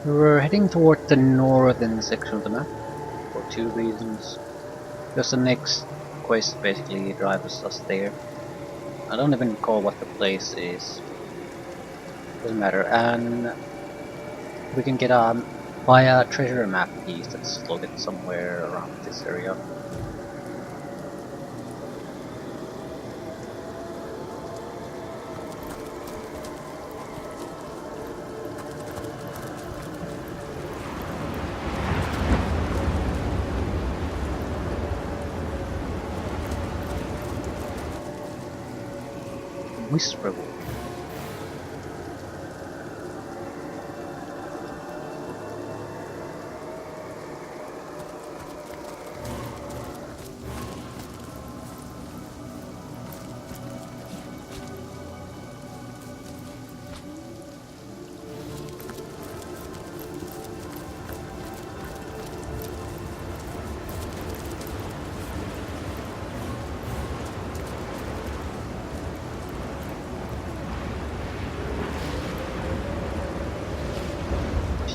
We're heading toward the northern section of the map for two reasons. Because the next quest basically drives us there. I don't even recall what the place is. Doesn't matter. And we can get buy a treasure map piece that's located somewhere around this area. Whisper.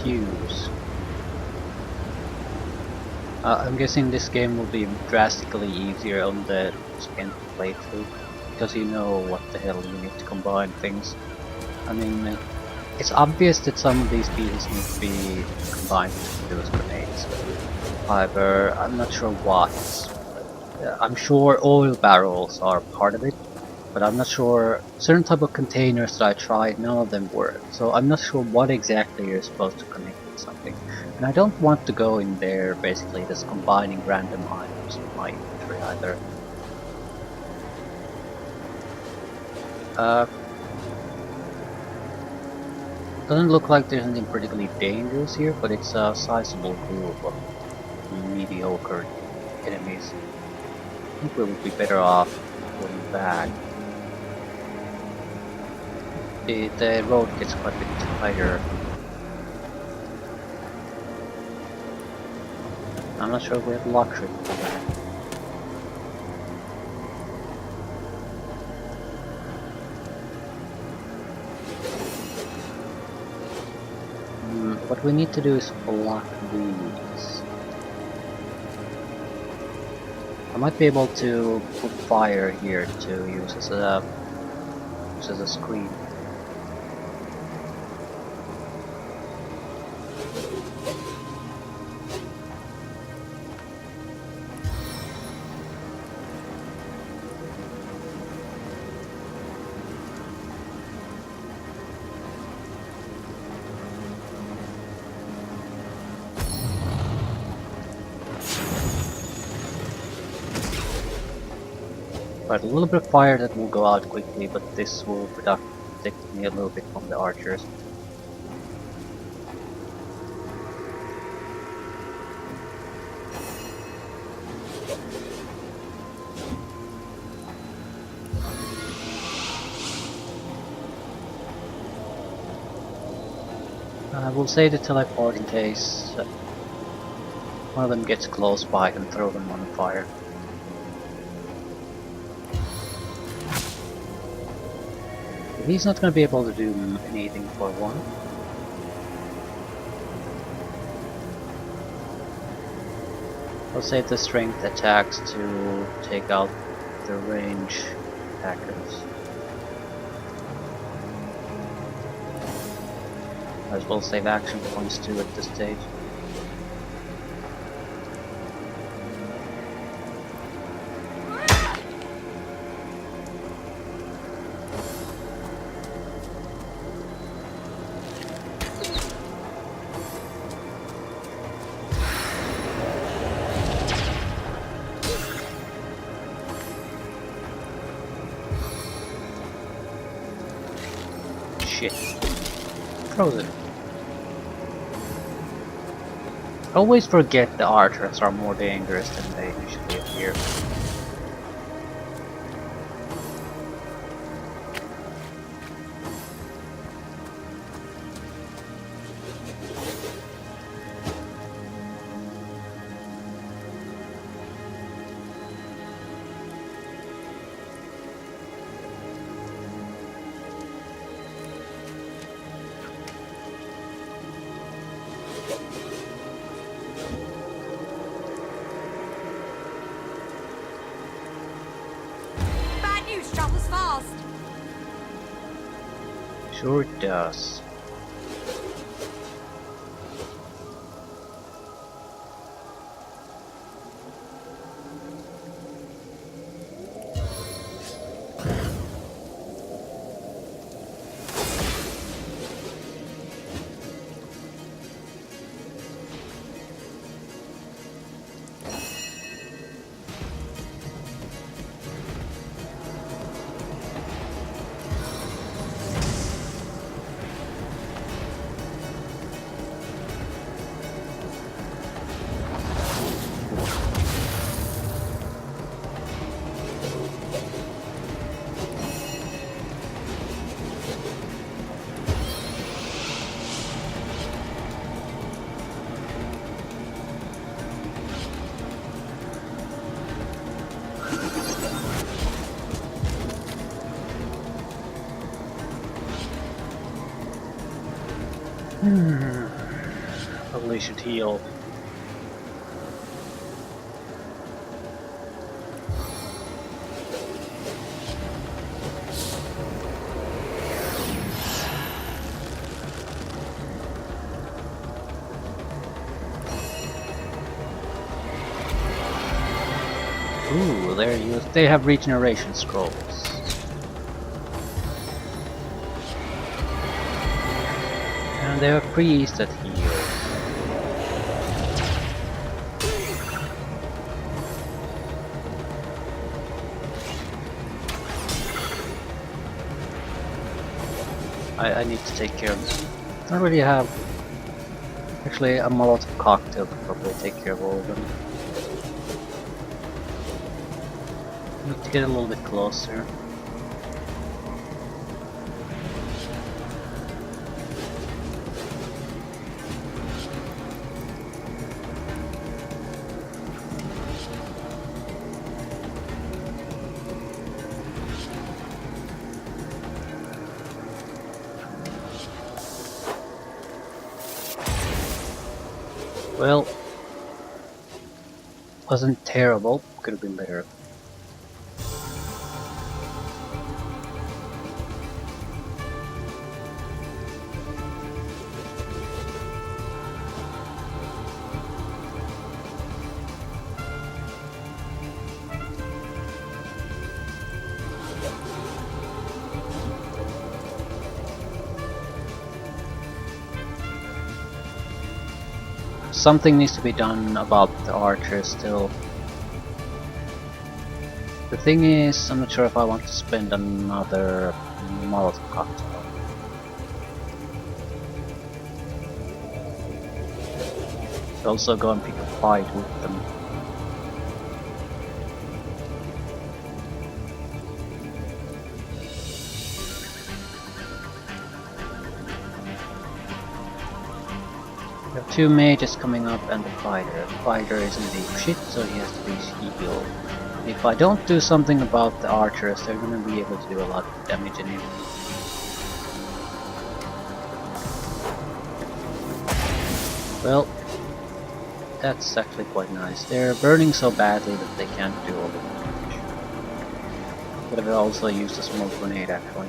Fuse. I'm guessing this game will be drastically easier on the second playthrough because you know what the hell you need to combine things. I mean, it's obvious that some of these pieces need to be combined to produce grenades. However, I'm not sure what. I'm sure oil barrels are part of it, but I'm not sure. Certain type of containers that I tried, none of them work. So I'm not sure what exactly you're supposed to connect with something. And I don't want to go in there basically just combining random items with my inventory either. Doesn't look like there's anything particularly dangerous here, but it's a sizable group of mediocre enemies. I think we would be better off going back. The road gets quite a bit tighter. I'm not sure if we have luxury for that. What we need to do is block these. I might be able to put fire here to use as a screen. But a little bit of fire that will go out quickly, but this will protect me a little bit from the archers. I will save the teleport in case one of them gets close by and throw them on fire. He's not going to be able to do anything for one. I'll save the strength attacks to take out the range attackers. As well save action points too at this stage. Shit. Frozen. I always forget the archers are more dangerous than they usually appear. Sure it does. Probably should heal. Ooh, they have regeneration scrolls. And they have priests that heal. I need to take care of them. I don't really have... Actually, a Molotov cocktail could probably take care of all of them. Need to get a little bit closer. Well, wasn't terrible, could have been better. Something needs to be done about the archers still. The thing is, I'm not sure if I want to spend another Molotov cocktail. Also go and pick a fight with them. We have two mages coming up and the fighter. The fighter is in deep shit, so he has to be healed. If I don't do something about the archers, they're gonna be able to do a lot of damage in him. Well, that's actually quite nice. They're burning so badly that they can't do all the damage. But I've also used a small grenade actually.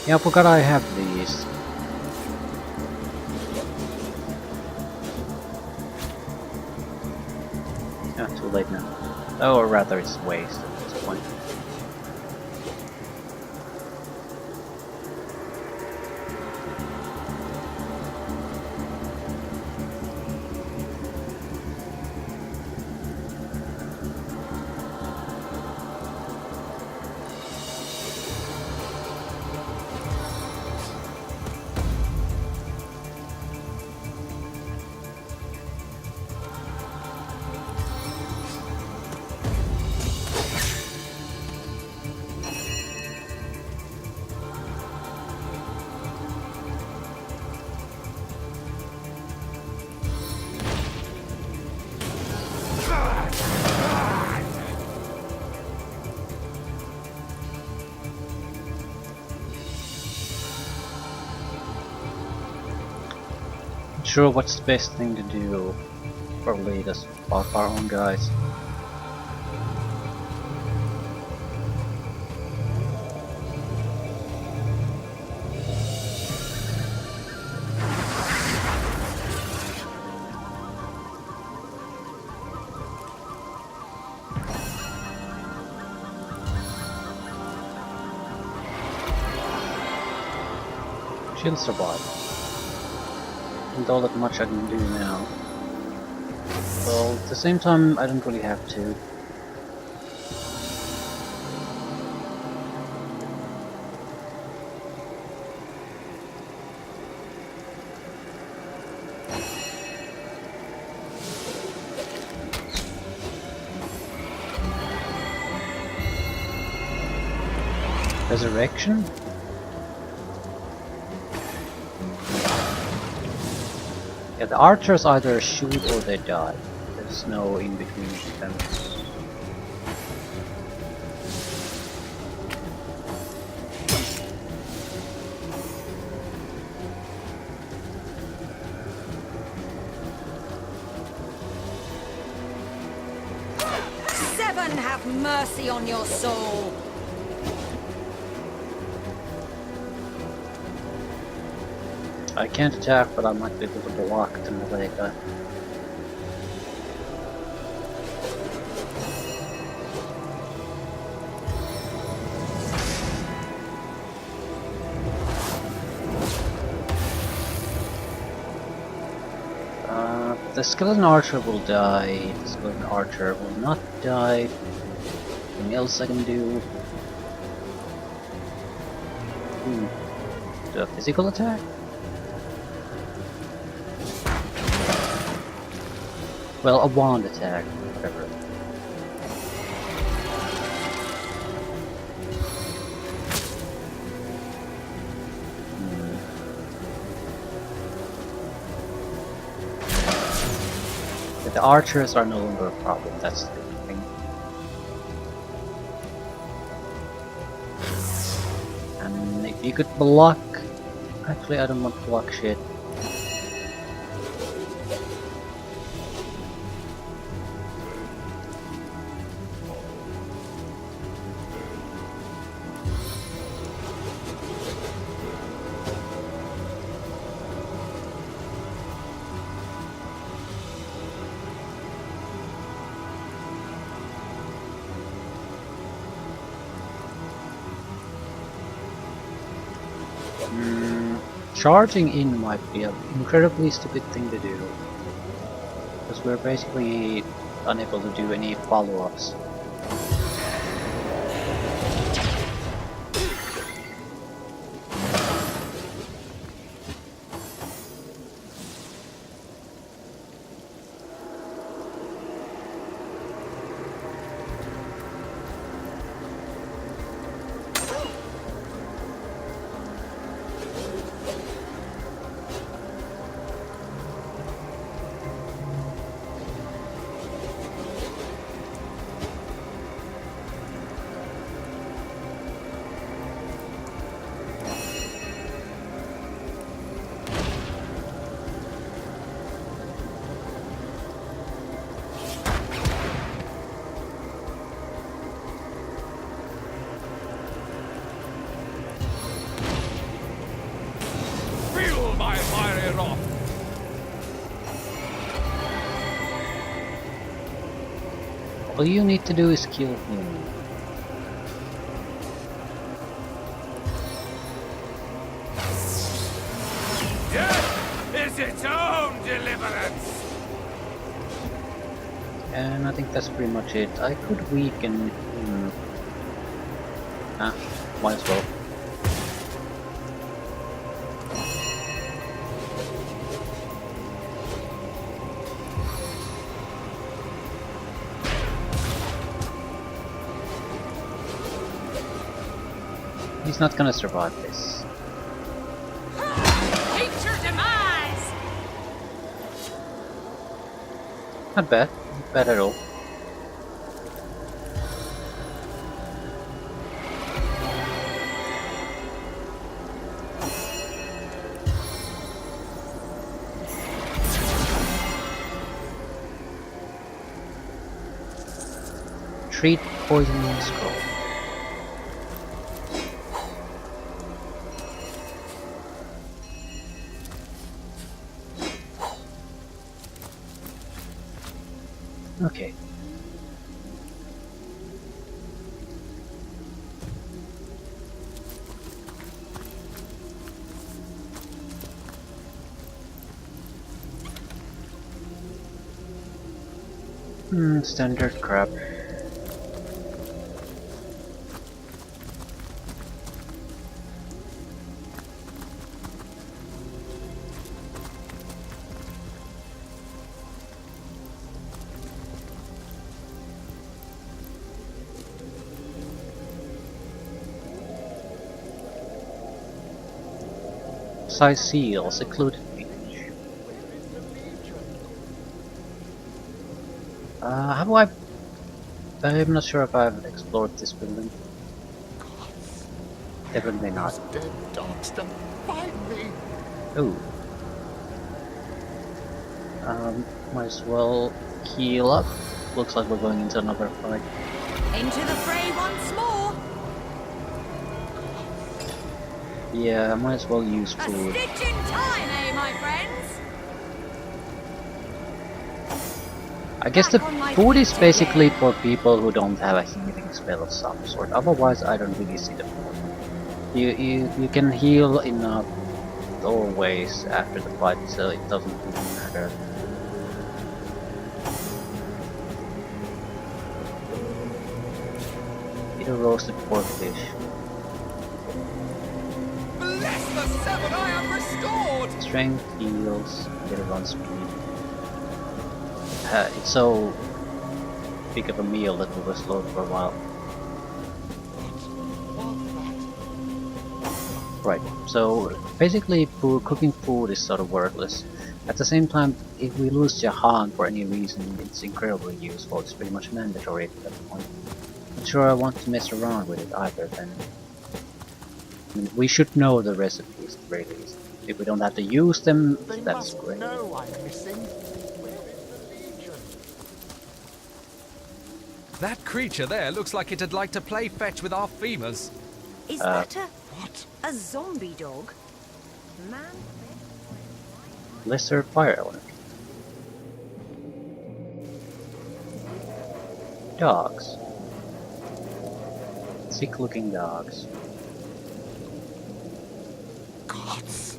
Yeah, I forgot I have these. Yeah, too late now. Oh, or rather it's waste at this point. Sure, what's the best thing to do? Probably just pop our own guys. She'll survive. And all that much I can do now. Well, at the same time, I don't really have to. Resurrection? Yeah, the archers either shoot or they die. There's no in between them. Seven have mercy on your soul. I can't attack, but I might be able to block the melee guy. The skeleton archer will die, the skeleton archer will not die. Anything else I can do? Do a physical attack? Well, a wand attack, whatever. But the archers are no longer a problem, that's the thing. And if you could block... Actually, I don't want to block shit. Charging in might be an incredibly stupid thing to do, because we're basically unable to do any follow-ups. All you need to do is kill him. Death is its own deliverance! And I think that's pretty much it. I could weaken him. Might as well. He's not gonna survive this. Meet your demise! Not bad. Not bad at all. Treat poison scroll. Okay. Standard crap. Size seal, secluded beach. Have I? I'm not sure if I've explored this building. Definitely not. Dead dogs to find me. Oh. Might as well heal up. Looks like we're going into another fight. Into the fray once more. Yeah, I might as well use A food. stitch in time, eh, my friends? I guess the Back on my food is feet basically again. for people who don't have a healing spell of some sort. Otherwise, I don't really see the point. You can heal enough always after the fight, so it doesn't really matter. Eat a roasted pork dish. Bless the seven, I am restored! Strength heals, get it on speed. It's so big of a meal that we were slowed for a while. Right, so basically cooking food is sort of worthless. At the same time, if we lose Jahan for any reason, it's incredibly useful. It's pretty much mandatory at that point. Not sure I want to mess around with it either then. I mean, we should know the recipes at the very least. If we don't have to use them, They that's must great. know I'm missing. Where is the Legion? That creature there looks like it'd like to play fetch with our femurs. Is that What? a zombie dog? Man, Lesser fire element. Dogs. Sick looking dogs. Gods.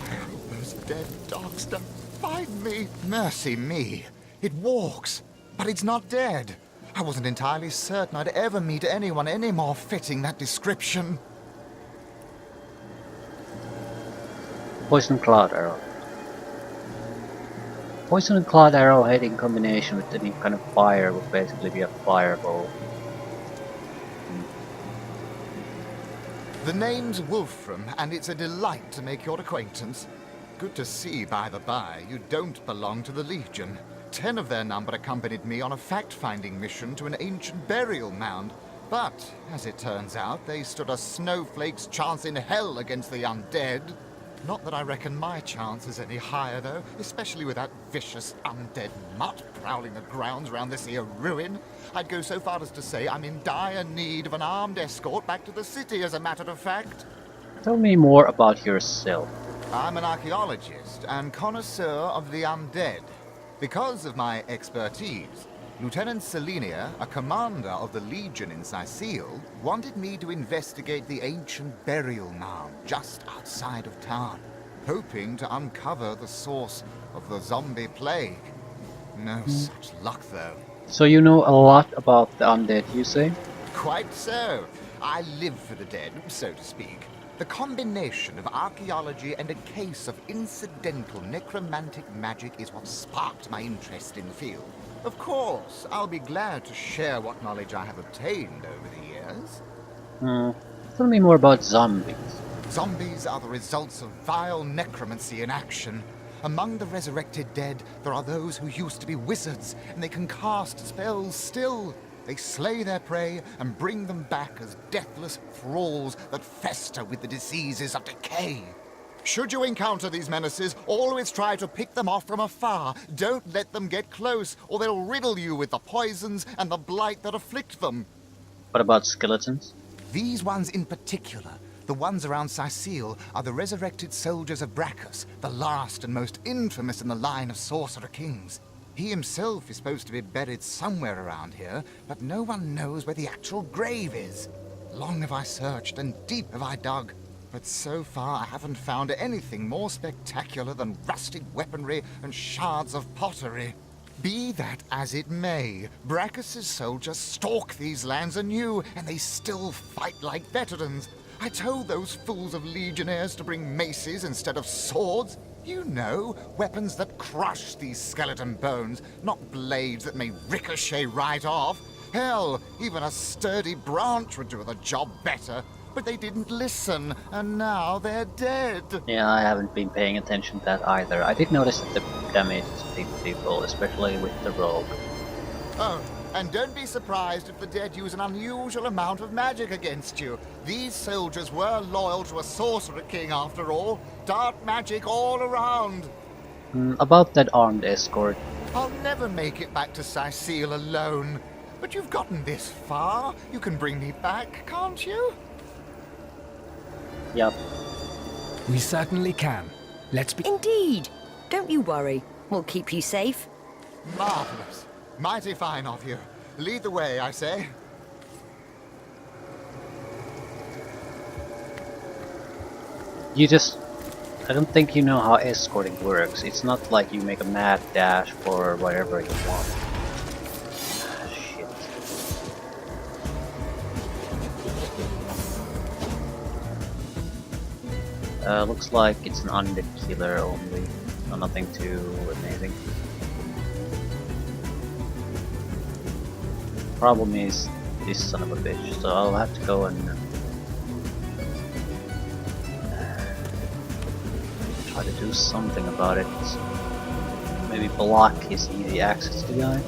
I hope those dead dogs don't find me. Mercy me. It walks, but it's not dead. I wasn't entirely certain I'd ever meet anyone any more fitting that description. Poison Cloud Arrow. Poison and Cloud Arrowhead in combination with any kind of fire would basically be a fireball. The name's Wolfram, and it's a delight to make your acquaintance. Good to see, by the by, you don't belong to the Legion. 10 of their number accompanied me on a fact-finding mission to an ancient burial mound. But, as it turns out, they stood a snowflake's chance in hell against the undead. Not that I reckon my chance is any higher, though, especially with that vicious undead mutt prowling the grounds around this here ruin. I'd go so far as to say I'm in dire need of an armed escort back to the city, as a matter of fact. Tell me more about yourself. I'm an archaeologist and connoisseur of the undead. Because of my expertise, Lieutenant Selenia, a commander of the Legion in Sicile, wanted me to investigate the ancient burial mound just outside of town, hoping to uncover the source of the zombie plague. No such luck, though. So you know a lot about the undead, you say? Quite so. I live for the dead, so to speak. The combination of archaeology and a case of incidental necromantic magic is what sparked my interest in the field. Of course, I'll be glad to share what knowledge I have obtained over the years. Tell me more about zombies. Zombies are the results of vile necromancy in action. Among the resurrected dead, there are those who used to be wizards, and they can cast spells still. They slay their prey and bring them back as deathless thralls that fester with the diseases of decay. Should you encounter these menaces, always try to pick them off from afar. Don't let them get close, or they'll riddle you with the poisons and the blight that afflict them. What about skeletons? These ones in particular, the ones around Sicile, are the resurrected soldiers of Brachus, the last and most infamous in the line of sorcerer kings. He himself is supposed to be buried somewhere around here, but no one knows where the actual grave is. Long have I searched and deep have I dug, but so far I haven't found anything more spectacular than rusted weaponry and shards of pottery. Be that as it may, Brachus's soldiers stalk these lands anew, and they still fight like veterans. I told those fools of legionnaires to bring maces instead of swords. You know, weapons that crush these skeleton bones, not blades that may ricochet right off. Hell, even a sturdy branch would do the job better. But they didn't listen, and now they're dead. Yeah, I haven't been paying attention to that either. I did notice that the damage is pretty people, especially with the rogue. Oh, and don't be surprised if the dead use an unusual amount of magic against you. These soldiers were loyal to a sorcerer king after all. Dark magic all around. About that armed escort, I'll never make it back to Sicile alone. But you've gotten this far. You can bring me back, can't you? yep. We certainly can. Let's be. Indeed. Don't you worry. We'll keep you safe. Marvelous. Mighty fine of you. Lead the way, I say. I don't think you know how escorting works. It's not like you make a mad dash for whatever you want. Shit. Looks like it's an undead killer only. So nothing too amazing. Problem is this son of a bitch, so I'll have to go and try to do something about it. Maybe block his easy access to the guy.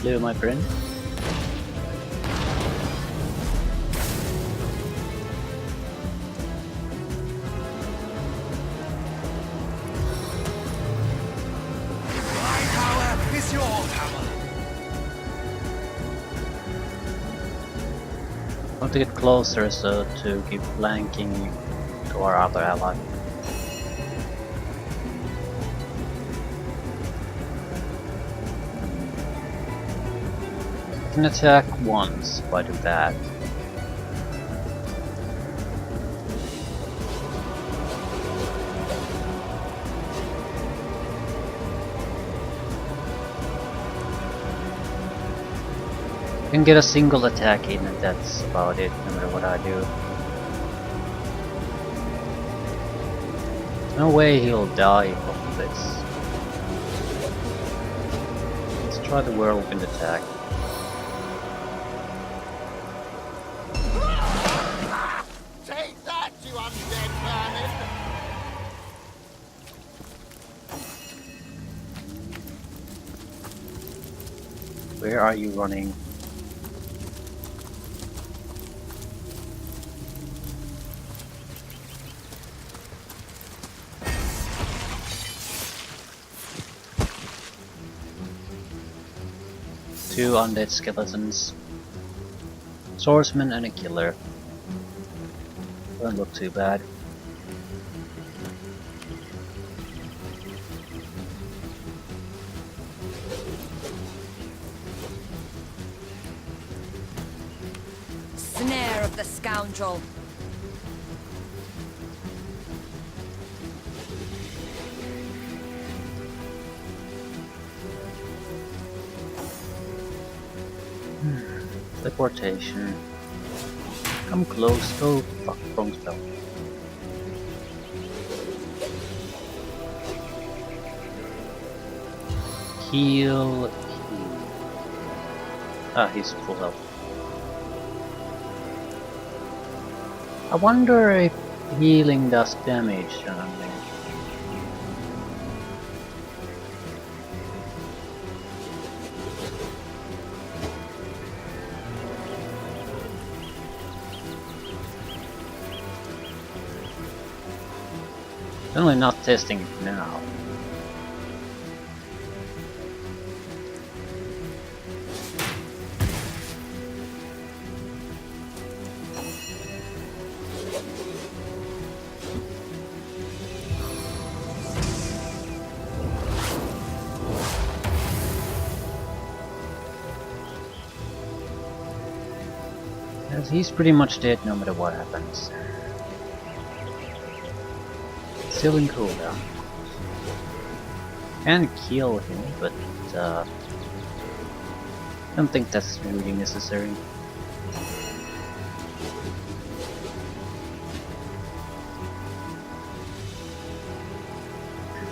Hello, my friend. My power is your power. I want to get closer so to keep flanking to our other ally. I can attack once if I do that. I can get a single attack in and that's about it, no matter what I do. No way he'll die from this. Let's try the whirlwind attack. Take that, you undead vermin! Where are you running? Two undead skeletons. Swordsman and a killer. Doesn't look too bad. Snare of the scoundrel. Teleportation. Come close. Oh, fuck, wrong spell. Heal. Ah, he's full health. I wonder if healing does damage or something. Certainly not testing it now. Because he's pretty much dead no matter what happens. Still in cooldown. Can kill him, but I don't think that's really necessary.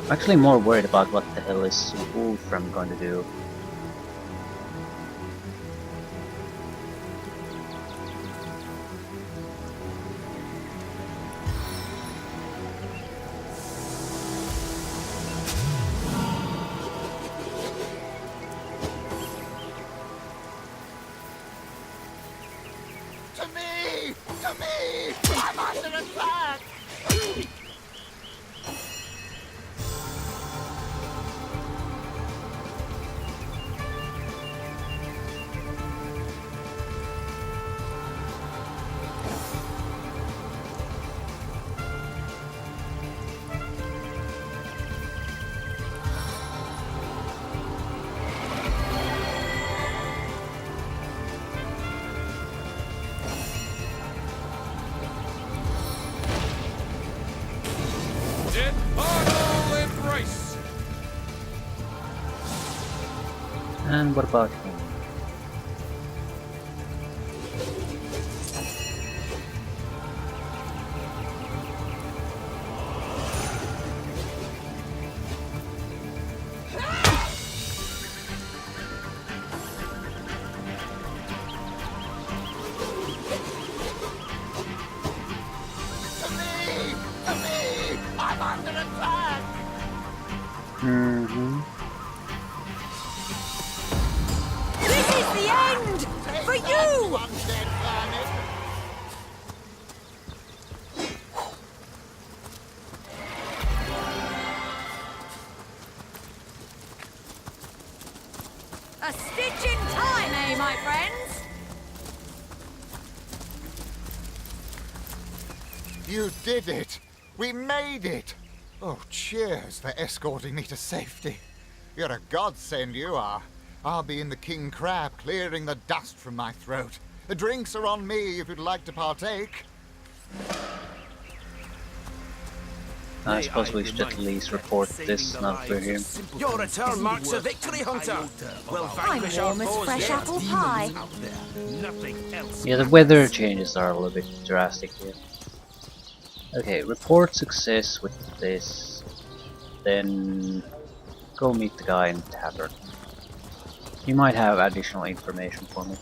I'm actually more worried about what the hell is Wolfram going to do. To me! To me! I'm under attack! Infernal embrace! And what about him? I'm under attack! Mm-hmm. This is the end! For you! Undead planet! A stitch in time, eh, my friends? You did it! We made it! Oh, cheers for escorting me to safety. You're a godsend, you are. I'll be in the King Crab clearing the dust from my throat. The drinks are on me if you'd like to partake. I suppose we should at least report this now that we're here. Your return marks a victory, Hunter. We'll I'm vanquish our warm as foes fresh yet. apple pie. Nothing else. Yeah, the weather changes are a little bit drastic here. Okay, report success with this. Then go meet the guy in the tavern. He might have additional information for me.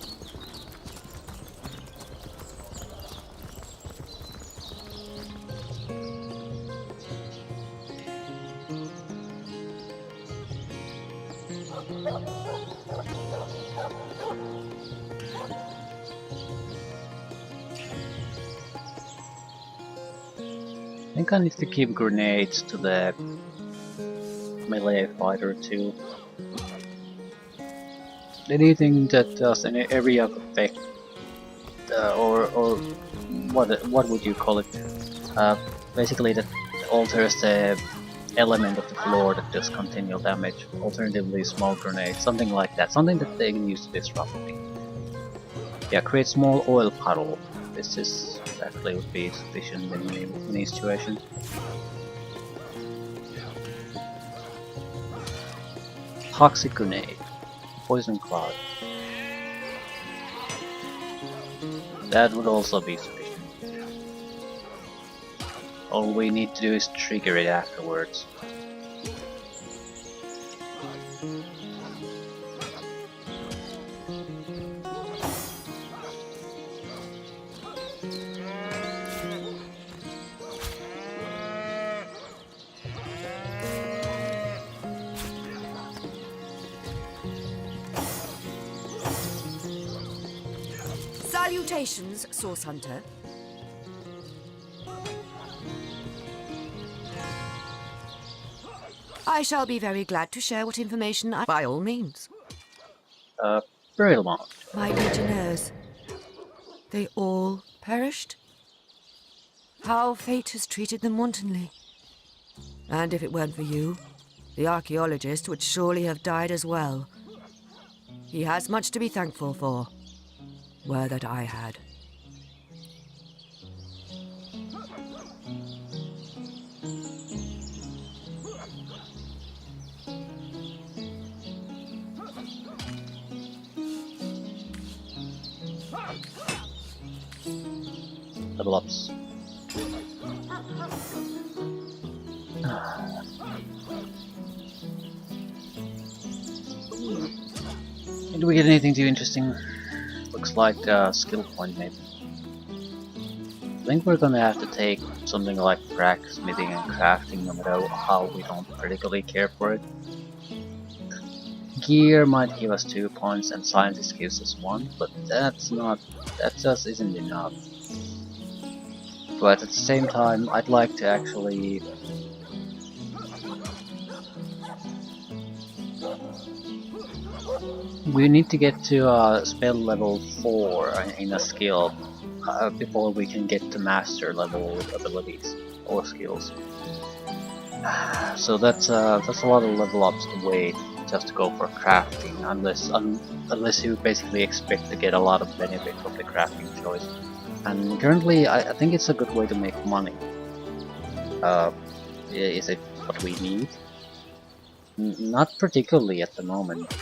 I think I need to keep grenades to the melee fighter too. Anything that does an area of effect, or what would you call it? Basically, that alters the element of the floor that does continual damage. Alternatively, small grenades, something like that. Something that they can use to disrupt things. Yeah, create small oil puddle. This is actually would be sufficient in any situation. Toxic grenade. Poison cloud. That would also be sufficient. All we need to do is trigger it afterwards. Salutations, Source Hunter. I shall be very glad to share what information I... By all means. Brilliant. My legionnaires. They all perished? How fate has treated them wantonly. And if it weren't for you, the archaeologist would surely have died as well. He has much to be thankful for. Were that I had. level ups. Do we get anything too interesting? Looks like a skill point maybe. I think we're gonna have to take something like blacksmithing and crafting, no matter how we don't particularly care for it. Gear might give us 2 points and scientist gives us 1, but that just isn't enough. But at the same time, I'd like to actually we need to get to spell level 4 in a skill before we can get to master level abilities or skills. So that's a lot of level ups to wait just to go for crafting, unless you basically expect to get a lot of benefit from the crafting choice. And currently, I think it's a good way to make money. Is it what we need? Not particularly at the moment.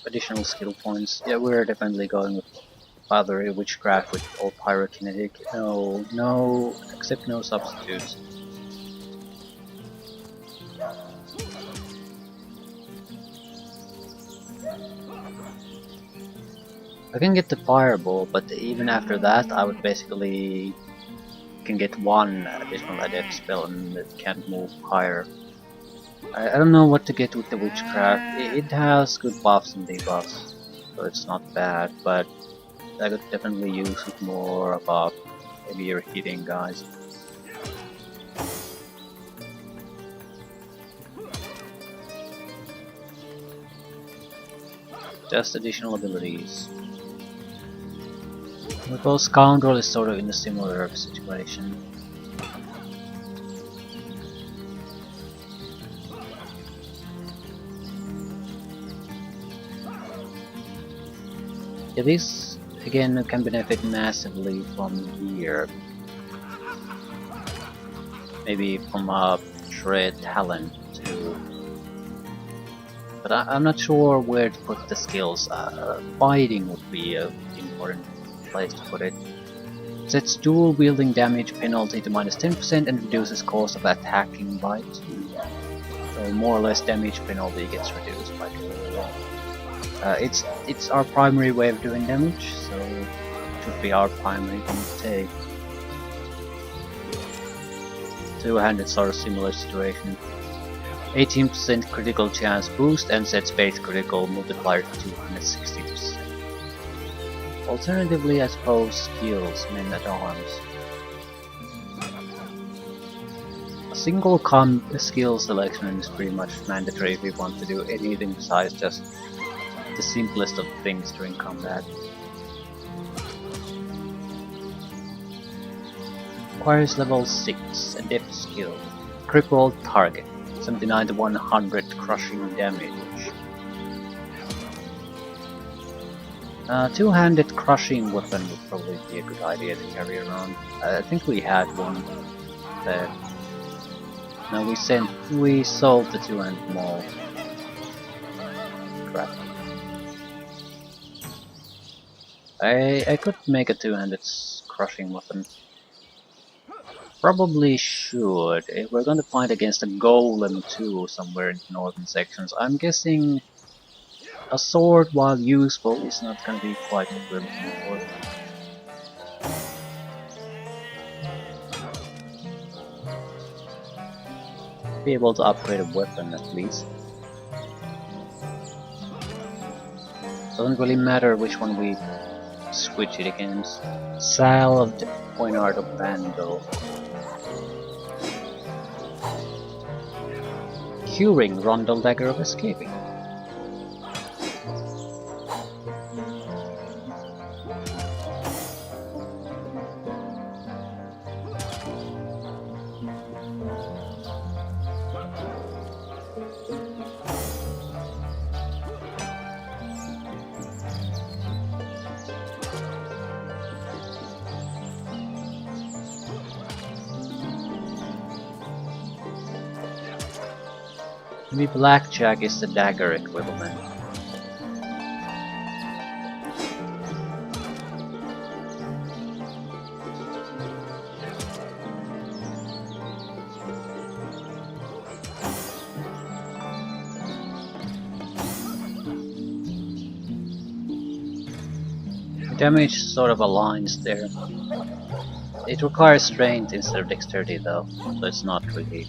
Additional skill points. Yeah, we're definitely going with Father Witchcraft with all Pyrokinetic. No, except no substitutes. I can get the Fireball, but even after that, I would basically can get 1 additional adept spell and it can't move higher. I don't know what to get with the Witchcraft. It has good buffs and debuffs, so it's not bad, but I could definitely use it more of heavier hitting guys. Just additional abilities. Because Scoundrel is sort of in a similar situation. Yeah, this again can benefit massively from here. Maybe from a Shred Talent too. But I'm not sure where to put the skills. Fighting would be an important place to put it. Sets dual wielding damage penalty to -10% and reduces cost of attacking by 2. So more or less damage penalty gets reduced by 2. It's our primary way of doing damage, so it should be our primary thing to take. Two-handed sort of similar situation. 18% critical chance boost and sets base critical multiplier to 260%. Alternatively, I suppose skills, men at arms. A single skill selection is pretty much mandatory if we want to do anything besides just the simplest of things during combat. Requires level 6, adept skill. Crippled target, 79 to 100 crushing damage. Two-handed crushing weapon would probably be a good idea to carry around. I think we had one there. No, we sold the two-handed maul. Crap. I could make a two-handed crushing weapon. Probably should. If we're going to fight against a golem too somewhere in the northern sections, I'm guessing a sword, while useful, is not going to be quite what we're looking for. Be able to upgrade a weapon at least. Doesn't really matter which one we switch it against. Salved Poignard of Vandal. Curing Rondel Dagger of Escaping. Maybe Blackjack is the dagger equivalent. Damage sort of aligns there. It requires strength instead of dexterity though, so it's not really.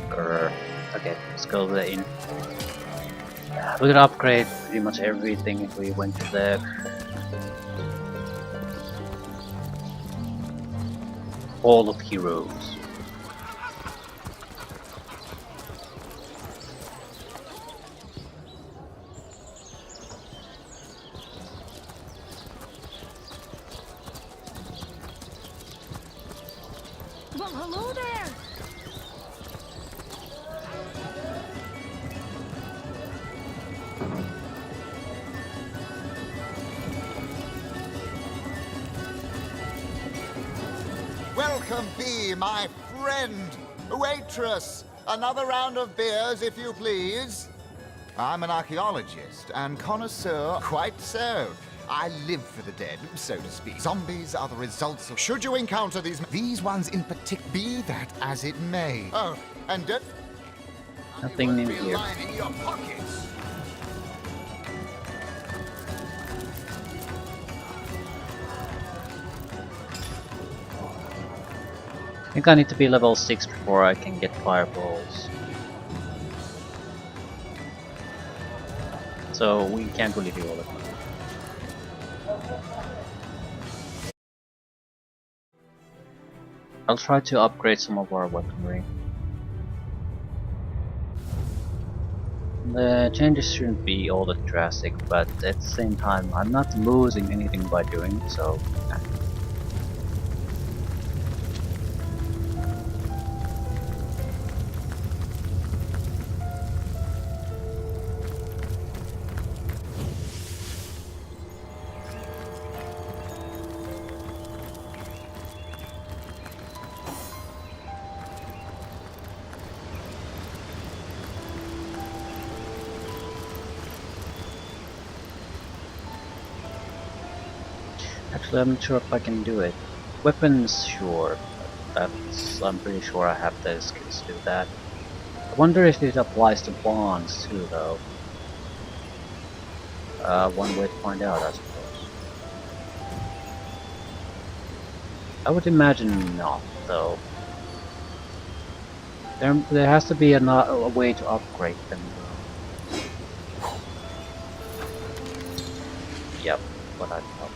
Grr. Okay, let's go in. We could upgrade pretty much everything if we went to the Hall of Heroes. Well, hello there! Welcome be, my friend. Waitress, another round of beers, if you please. I'm an archaeologist and connoisseur, quite so. I live for the dead, so to speak. Zombies are the results of... Should you encounter these ones in particular, be that as it may. Oh, and don't... Nothing in here. Lining your pockets. I think I need to be level 6 before I can get fireballs. So we can't really do all of them. I'll try to upgrade some of our weaponry. The changes shouldn't be all that drastic, but at the same time I'm not losing anything by doing it, so actually I'm not sure if I can do it. Weapons, sure. I'm pretty sure I have the skills to do that. I wonder if it applies to bonds too though. One way to find out, I suppose. I would imagine not though. There has to be a way to upgrade them. Yep, what I thought.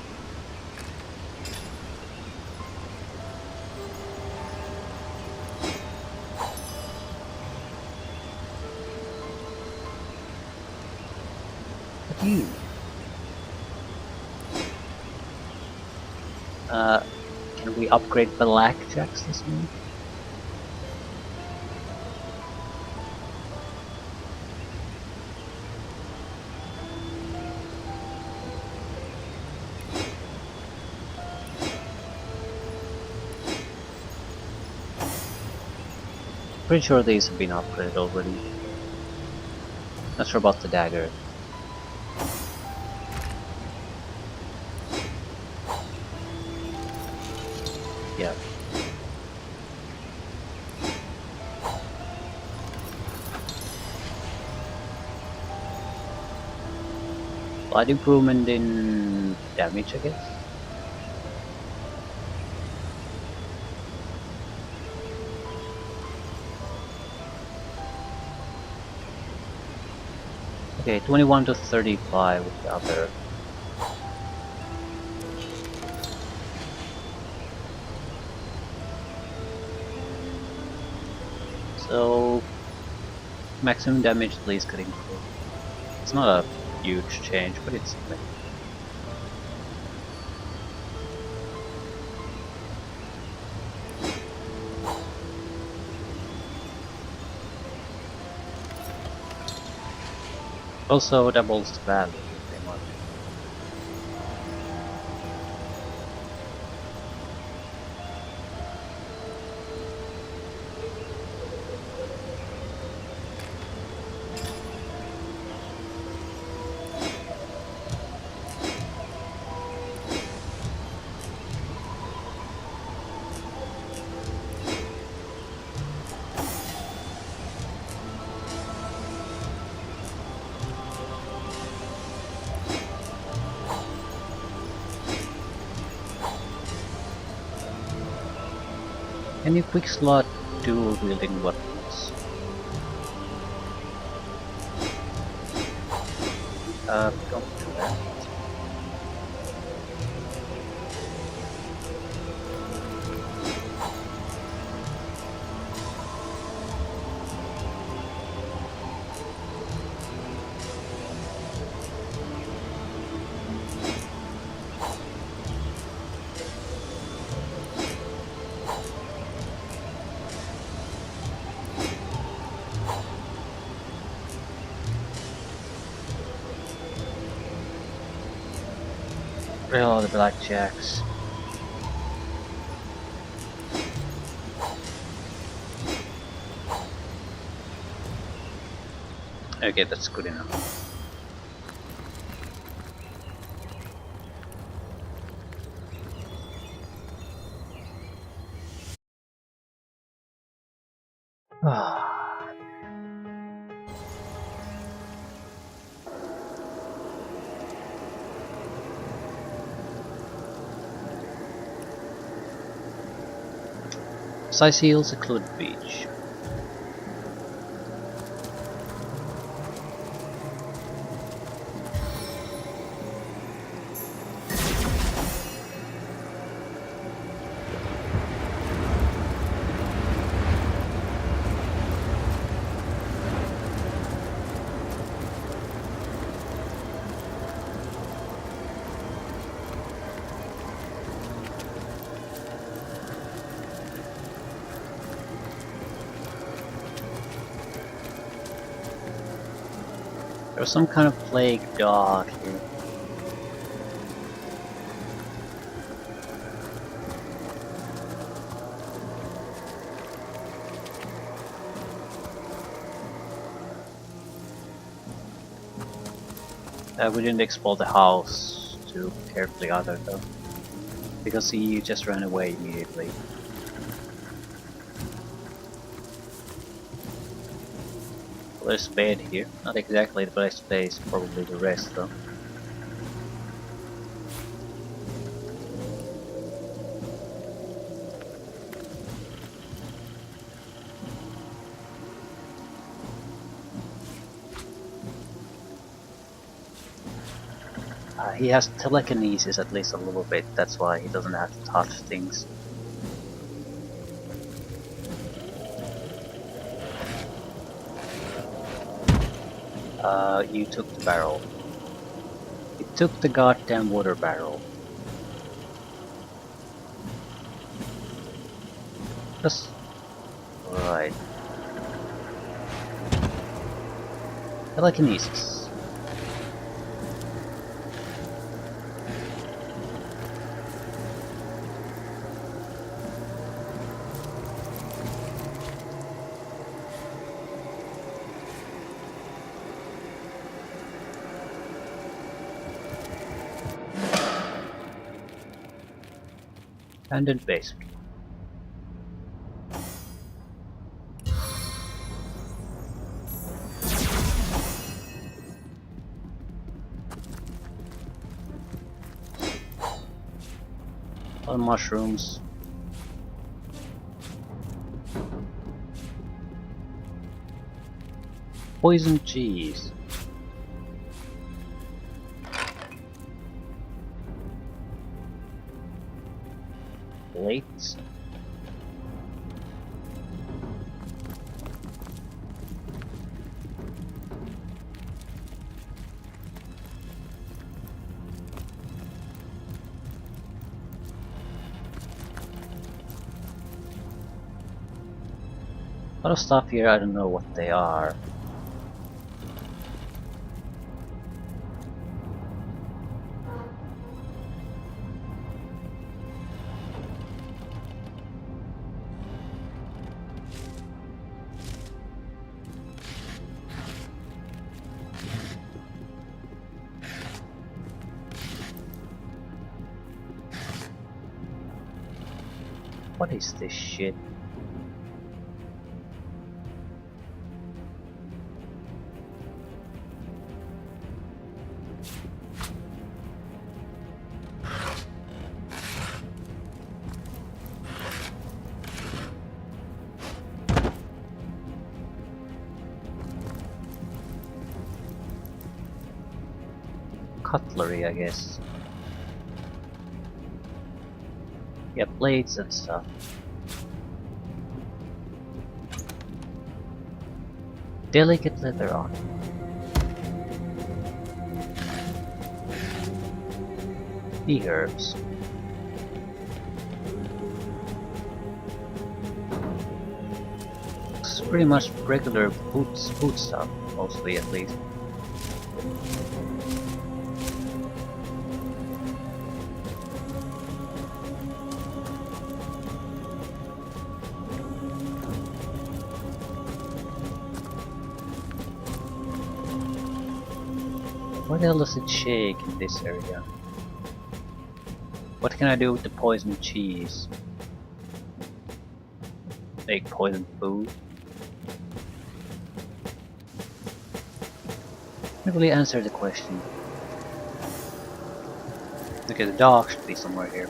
You. Can we upgrade blackjacks this month? Pretty sure these have been upgraded already. Not sure about the dagger. Yeah. Slight improvement in damage, I guess. Okay, 21 to 35 with the other. So maximum damage at least could improve. It's not a huge change, but it's something. Also doubles the value pretty much. Can you quick slot dual wielding weapons? Don't do that. Oh, the blackjacks. Okay, that's good enough. Ah. Size seals secluded beach. There's some kind of plague dog here. We didn't explore the house too carefully either though, because he just ran away immediately. Well, there's a bed here, not exactly the best place, probably the rest though. He has telekinesis at least a little bit, that's why he doesn't have to touch things. You took the barrel. You took the goddamn water barrel. Just... Right. Telekinesis. Abandoned basement. All mushrooms. Poison cheese. Plates. A lot of stuff here, I don't know what they are. What is this shit? cutlery, I guess. Yeah, blades and stuff. Delicate leather on. The herbs. It's pretty much regular food stuff, mostly at least. What else does it shake in this area? What can I do with the poisoned cheese? Make poisoned food? Didn't really answer the question. Okay, the dog should be somewhere here.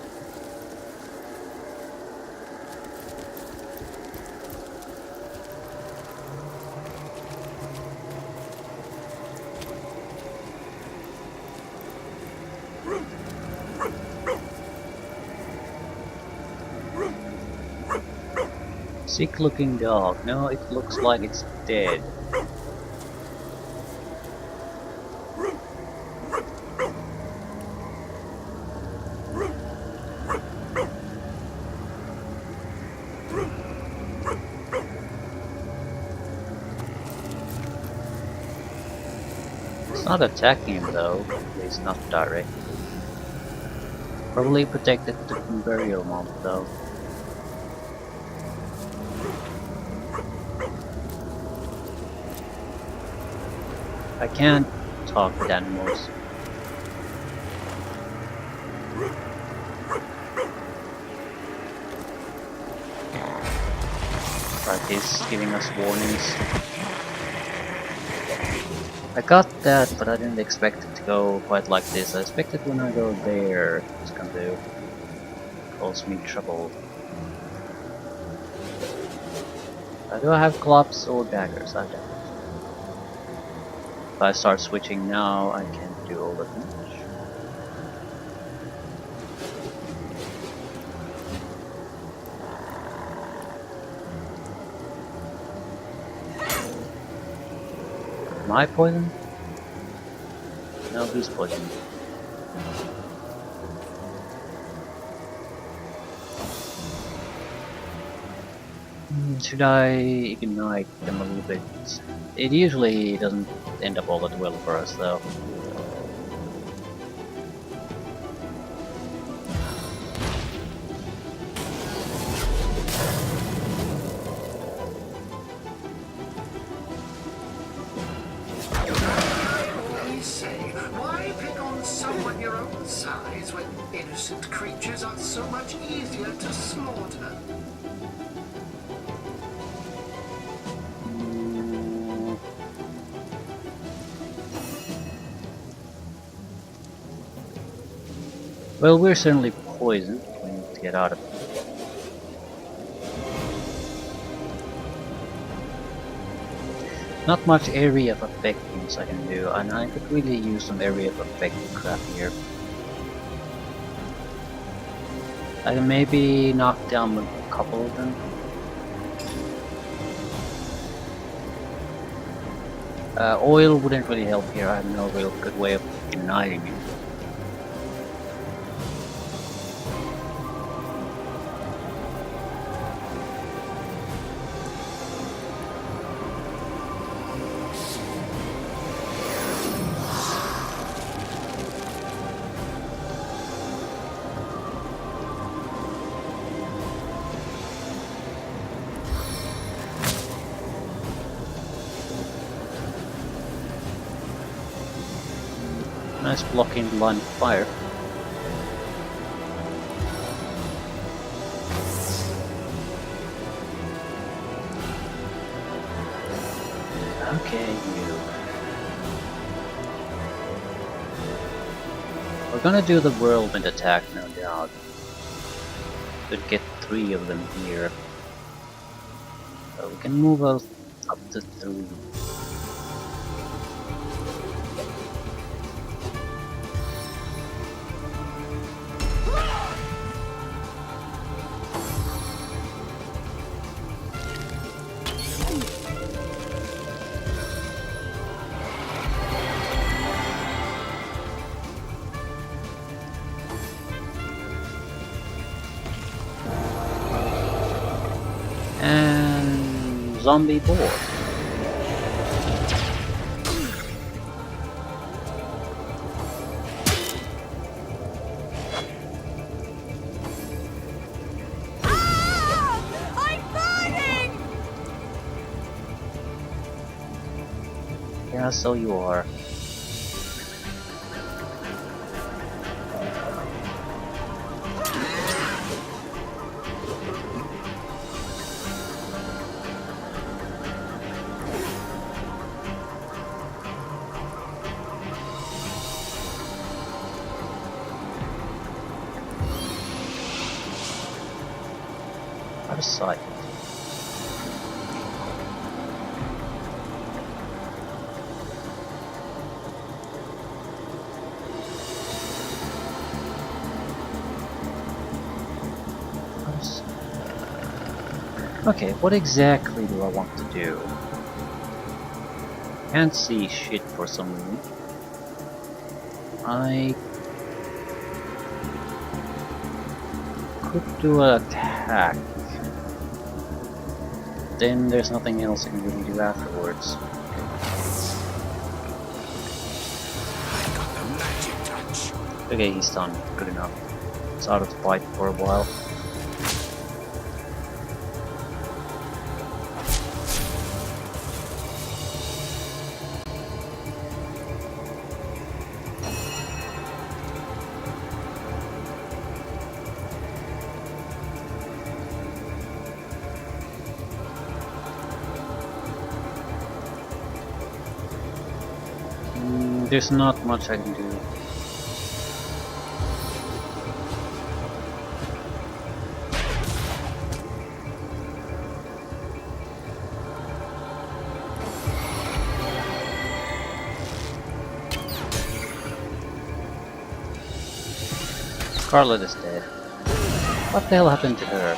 Sick looking dog. No, it looks like it's dead. It's not attacking him though, at least not directly. Probably protected from burial mob though. I can't talk with animals. Right, he's giving us warnings. I got that, but I didn't expect it to go quite like this. I expected when I go there, it's gonna do cause me trouble. Do I have clubs or daggers? I don't. If I start switching now, I can't do all that much. Am I poisoned? No, he's poisoned. Should I ignite them a little bit? It usually doesn't end up all that well for us though. Why pick on someone your own size when innocent creatures are so much easier to slaughter? Well, we're certainly poisoned. We need to get out of it. Not much area of effect things I can do, and I could really use some area of effect crap here. I can maybe knock down a couple of them. Oil wouldn't really help here. I have no real good way of igniting it. Nice blocking the line of fire. Okay, you. We're gonna do the whirlwind attack, no doubt. Could get 3 of them here. So we can move up to 3. zombie board. I'm burning! Yeah, so you are. Out of sight. Okay, what exactly do I want to do? Can't see shit for some reason. I could do an attack. Then there's nothing else I can really do afterwards. I got the magic touch. Okay, he's done. Good enough. It's out of the fight for a while. There's not much I can do. Scarlet is dead. What the hell happened to her?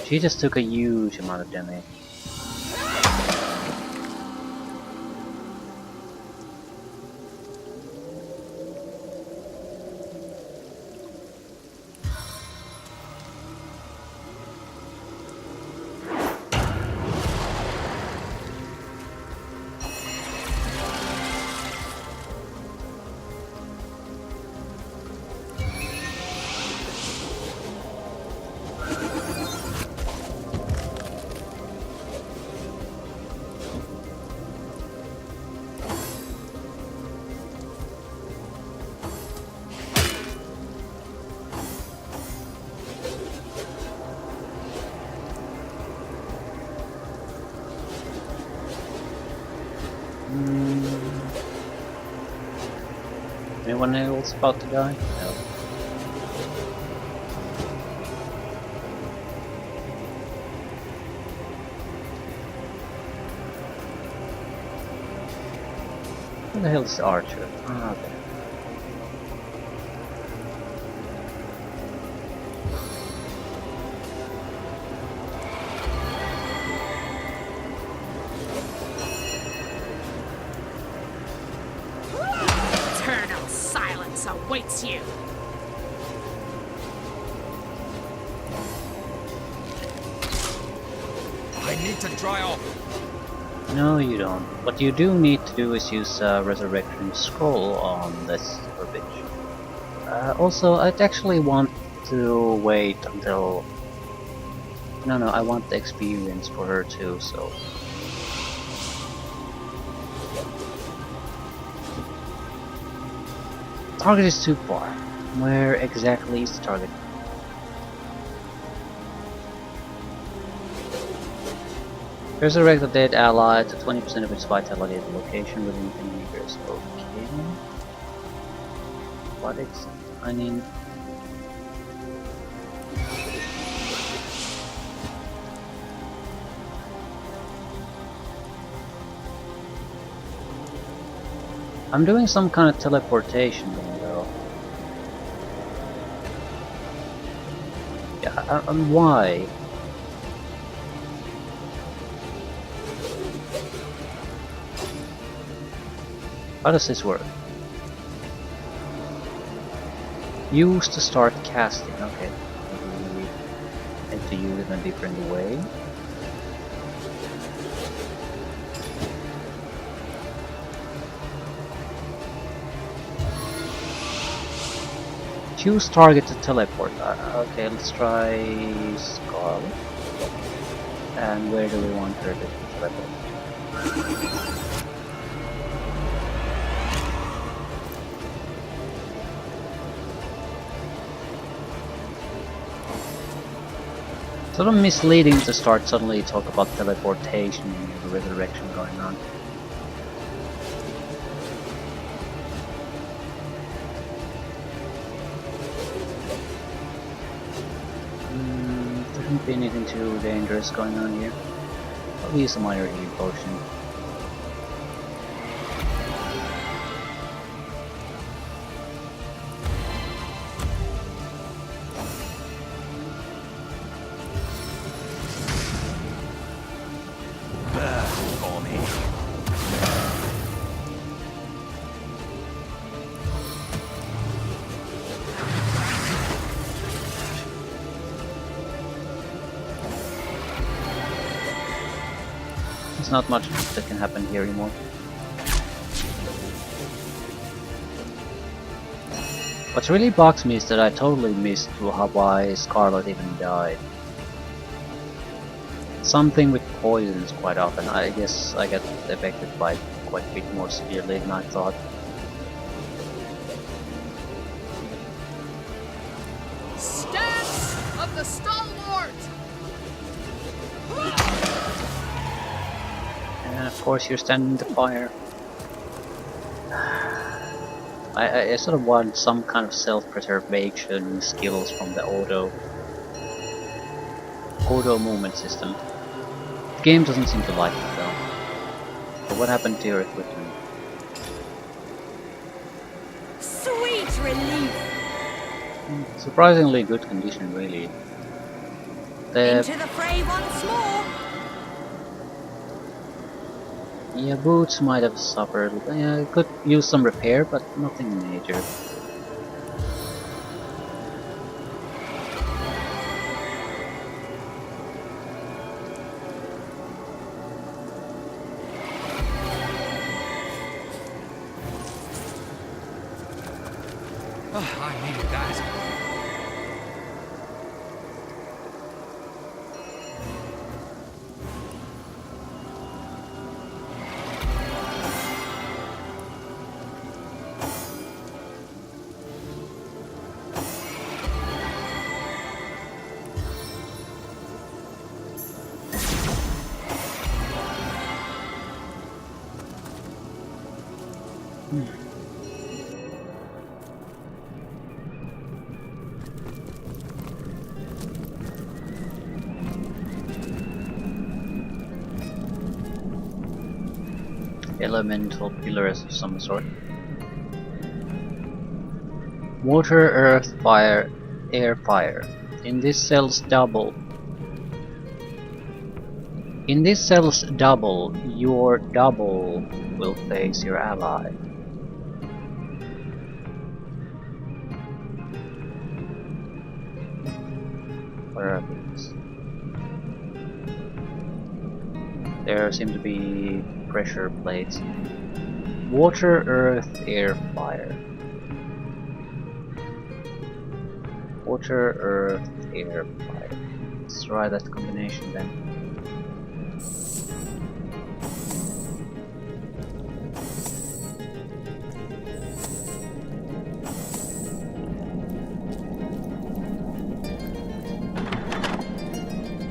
She just took a huge amount of damage. Anyone else about to die? No. Where the hell is the archer? Ah, there. Eternal silence awaits you. I need to dry off. No, you don't. What you do need to do is use Resurrection Scroll on this bitch. Also, I'd actually want to wait until... No, I want the experience for her too, so... Target is too far. Where exactly is the target? Resurrect the dead ally to 20% of its vitality at the location within 10 meters. Okay. What is... I mean... I'm doing some kind of teleportation thing though. Yeah, why? How does this work? Use to start casting. Okay. Maybe we have to use it in a different way. Choose target to teleport. Okay, let's try Scarlet. And where do we want her to teleport? Sort of misleading to start suddenly talk about teleportation and resurrection going on. Shouldn't be anything too dangerous going on here. I'll use a minor healing potion. There's not much that can happen here anymore. What really bugs me is that I totally missed why Scarlet even died. Something with poisons quite often. I guess I get affected by it quite a bit more severely than I thought. Stance of the stalwart! And of course you're standing in the fire. I sort of want some kind of self-preservation skills from the auto movement system. The game doesn't seem to like it though. But what happened to your equipment? Sweet relief! Surprisingly good condition, really. Into the fray once more! Yeah, boots might have suffered. Yeah, could use some repair, but nothing major. Oh, I needed that. Elemental pillars of some sort. Water, earth, fire, air, fire. In this cell's double. In this cell's double, your double will face your ally. Where are these? There seem to be pressure plates. Water, earth, air, fire. Water, earth, air, fire. Let's try that combination then.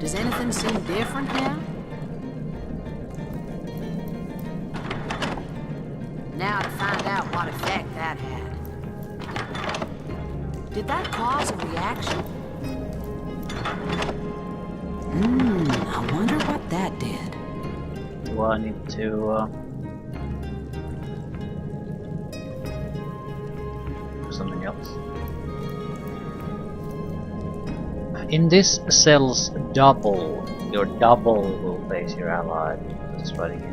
Does anything seem different now? Now to find out what effect that had. Did that cause a reaction? I wonder what that did. Do I need to do something else? In this cell's double, your double will face your ally. Let's try it again.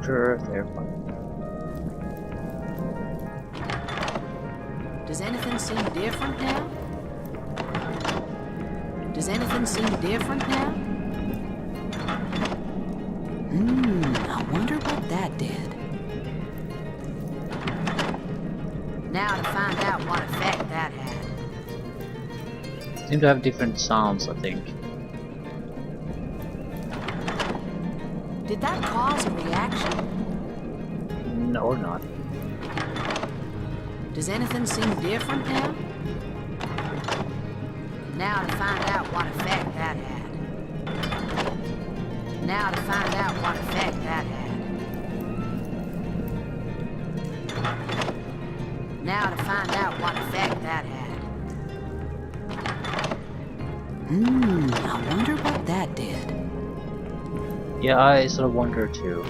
Outer Earth Airport. Does anything seem different now? Does anything seem different now? I wonder what that did. Now to find out what effect that had. Seem to have different sounds, I think. Did that cause a reaction? No, or not. Does anything seem different now? Now to find out what effect that had. Now to find out what effect that had. Now to find out what effect that had. I wonder what that did. Yeah, I sort of wonder too.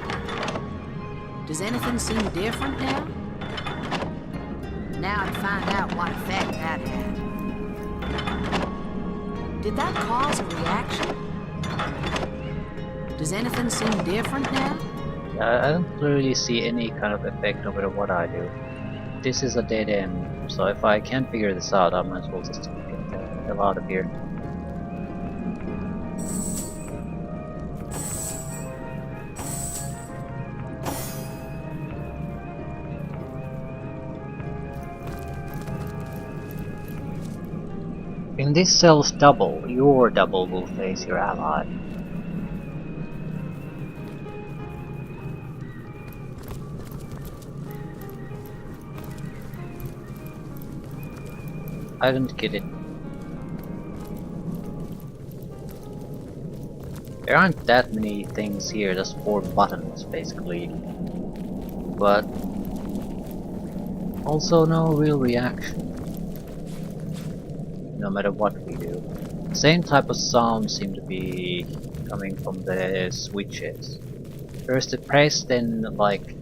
Does anything seem different now? Now to find out what effect that had. Did that cause a reaction? Does anything seem different now? I don't really see any kind of effect no matter what I do. This is a dead end, so if I can't figure this out, I might as well just get the hell out of here. In this cell's double, your double will face your ally. I don't get it. There aren't that many things here, just 4 buttons basically. But also no real reaction. No matter what we do. Same type of sound seem to be coming from the switches. First the press, then like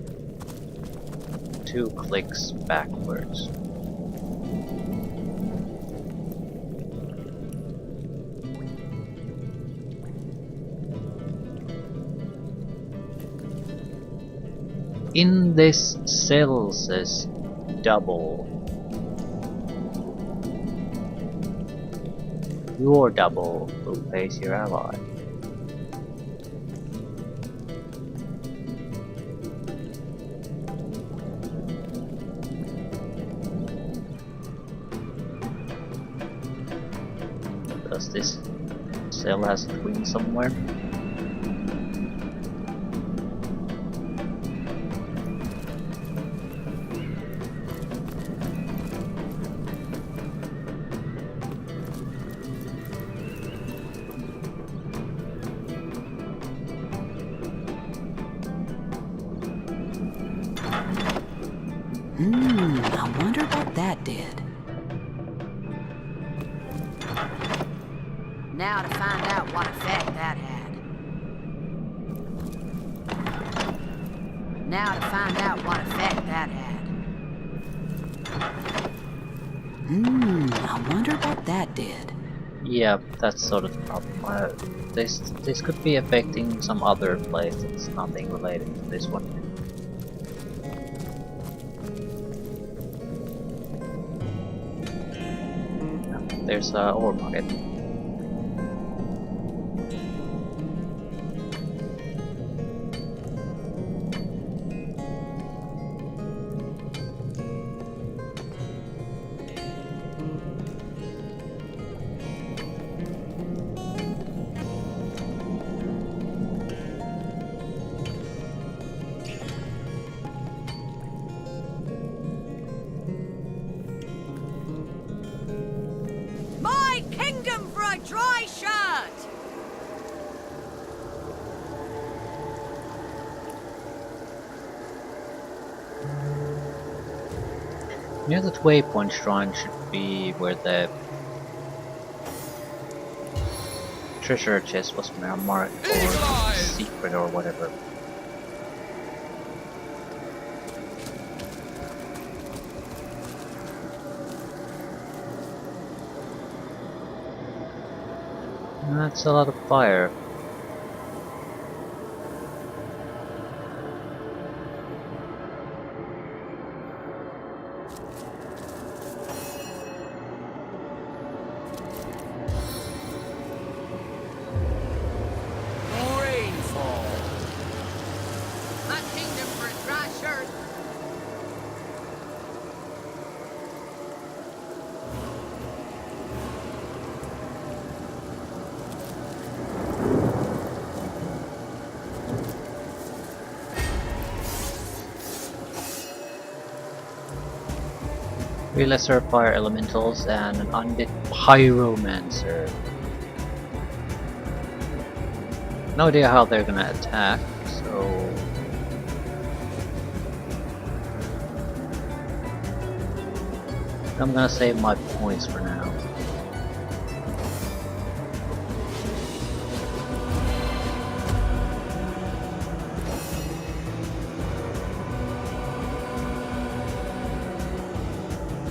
2 clicks backwards. In this cell says double. Your double will face your ally. Does this cell has a twin somewhere? I wonder what that did. Now to find out what effect that had. Now to find out what effect that had. I wonder what that did. Yeah, that's sort of the problem. This could be affecting some other place. It's nothing related to this one. There's a ore bucket. My kingdom for a dry shirt! Near that waypoint shrine should be where the treasure chest was marked or secret or whatever. That's a lot of fire. 3 lesser fire elementals and an undead pyromancer. No idea how they're gonna attack, so I'm gonna save my points for now.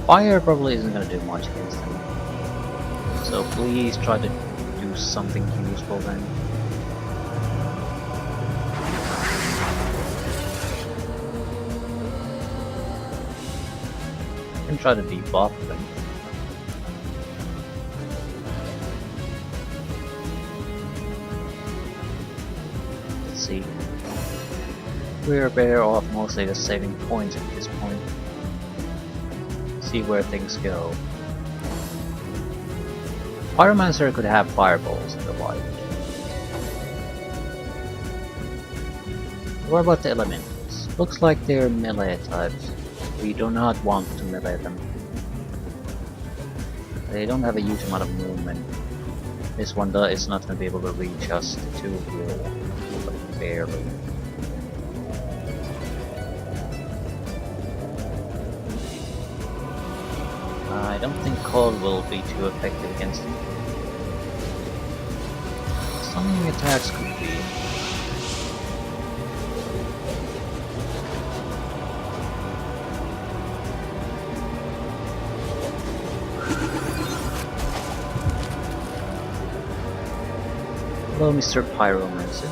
Fire probably isn't gonna do much against them, so please try to do something useful then. I can try to debuff them. Let's see. We're better off mostly just saving points at this point. See where things go. Pyromancer could have fireballs in the wild. What about the elementals? Looks like they're melee types. We do not want to melee them. They don't have a huge amount of movement. This one is not going to be able to reach us too well, but barely. I don't think cold will be too effective against him. Stunning attacks could be. Hello, Mr. Pyromancer.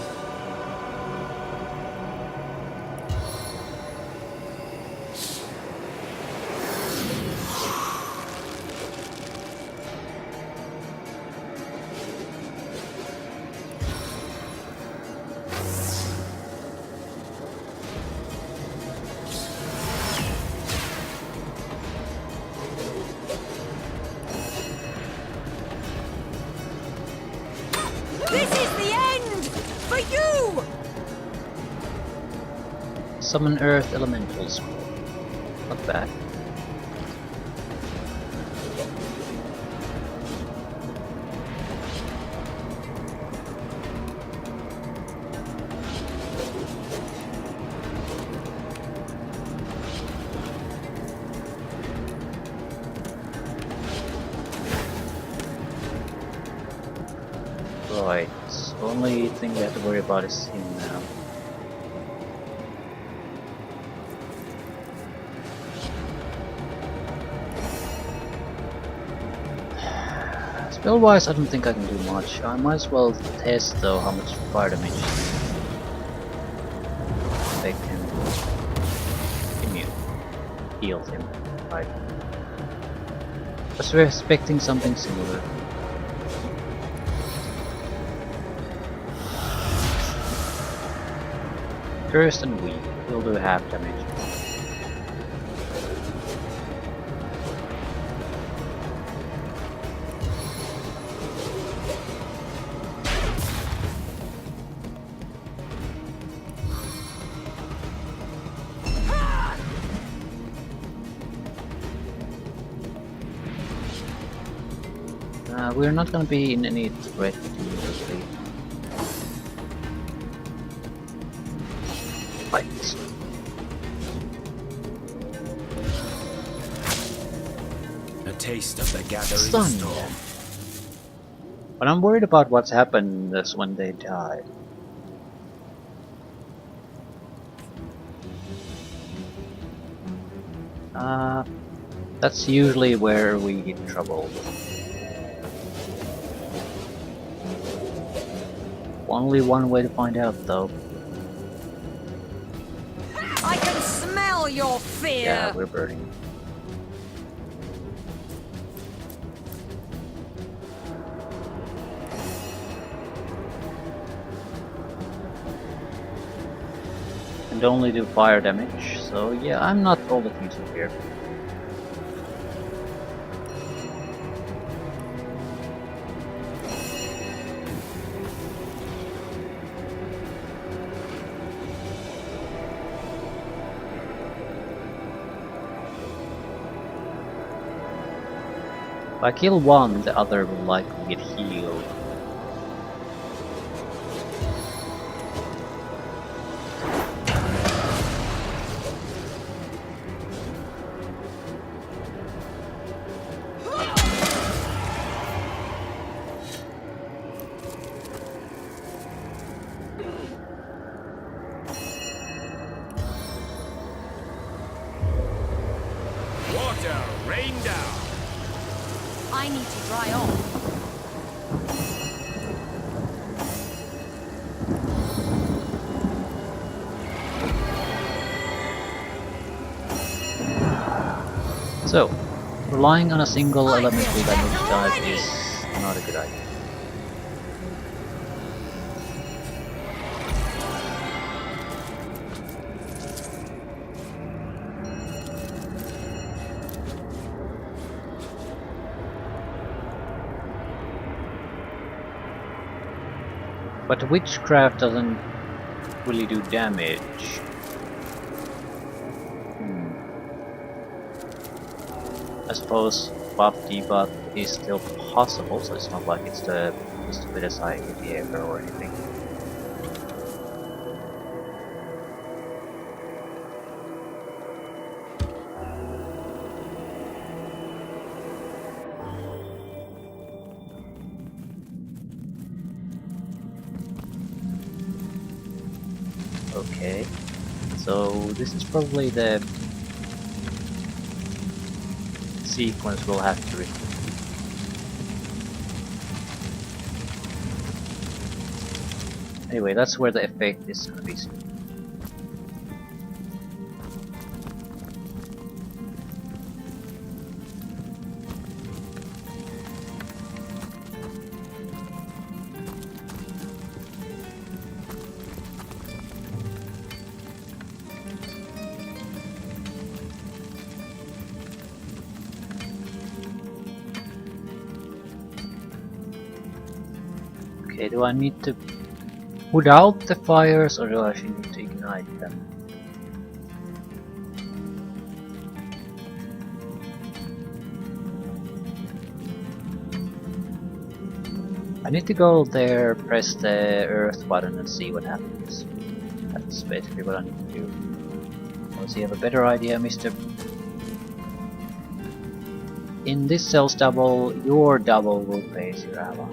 This is the end! For you! Summon Earth Elementals. Not bad. Right, only thing we have to worry about is him now. Spell wise, I don't think I can do much. I might as well test though how much fire damage they can immune. Healed him. Right. Was expecting something similar. Cursed and weak will do half damage. We're not gonna be in any threat immediately. Fight. A taste of the gathering Stunned. storm. But I'm worried about what's happened is when they die. That's usually where we get in trouble. Only one way to find out though. I can smell your fear! Yeah, we're burning. And only do fire damage, so yeah, I'm not all that useful here. I kill one, the other will likely get healed. Water, rain down. I need to dry off. So, relying on a single elemental damage type is not a good idea. But witchcraft doesn't really do damage. I suppose buff debuff is still possible, so it's not like it's the stupidest idea ever or anything. Okay, so this is probably the sequence we'll have to repeat. Anyway, that's where the effect is gonna be seen. Okay, do I need to put out the fires or do I actually need to ignite them? I need to go there, press the earth button and see what happens. That's basically what I need to do. Once you have a better idea, Mr. In this cell's double, your double will face your ally.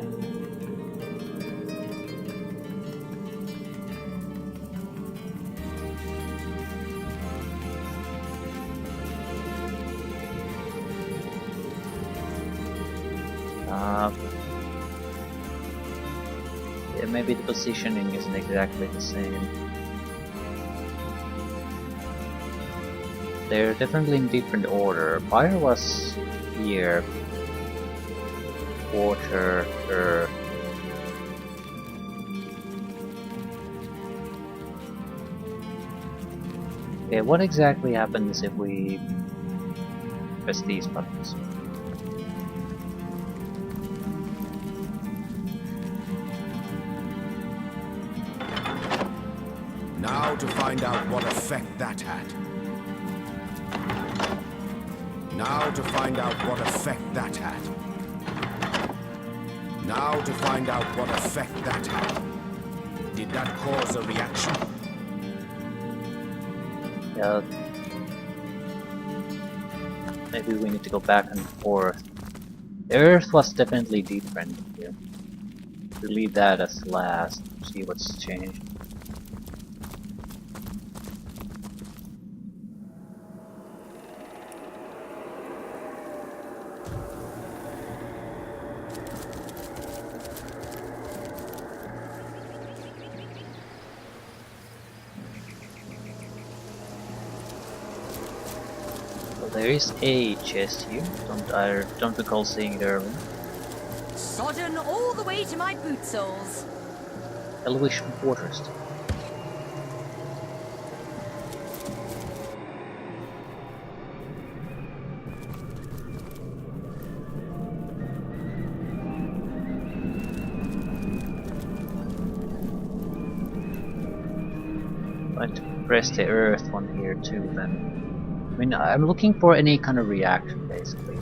Yeah, maybe the positioning isn't exactly the same. They're definitely in different order. Fire was here, water, earth. Okay, what exactly happens if we press these buttons? Now to find out what effect that had. Now to find out what effect that had. Now to find out what effect that had. Did that cause a reaction? Yeah. Maybe we need to go back and forth. The earth was definitely different here. We'll leave that as last, see what's changed. There is a chest here. I don't recall seeing it earlier. Sodden all the way to my boot soles. Elevation Fortress. Right, press the earth one here too then. I mean, I'm looking for any kind of reaction basically.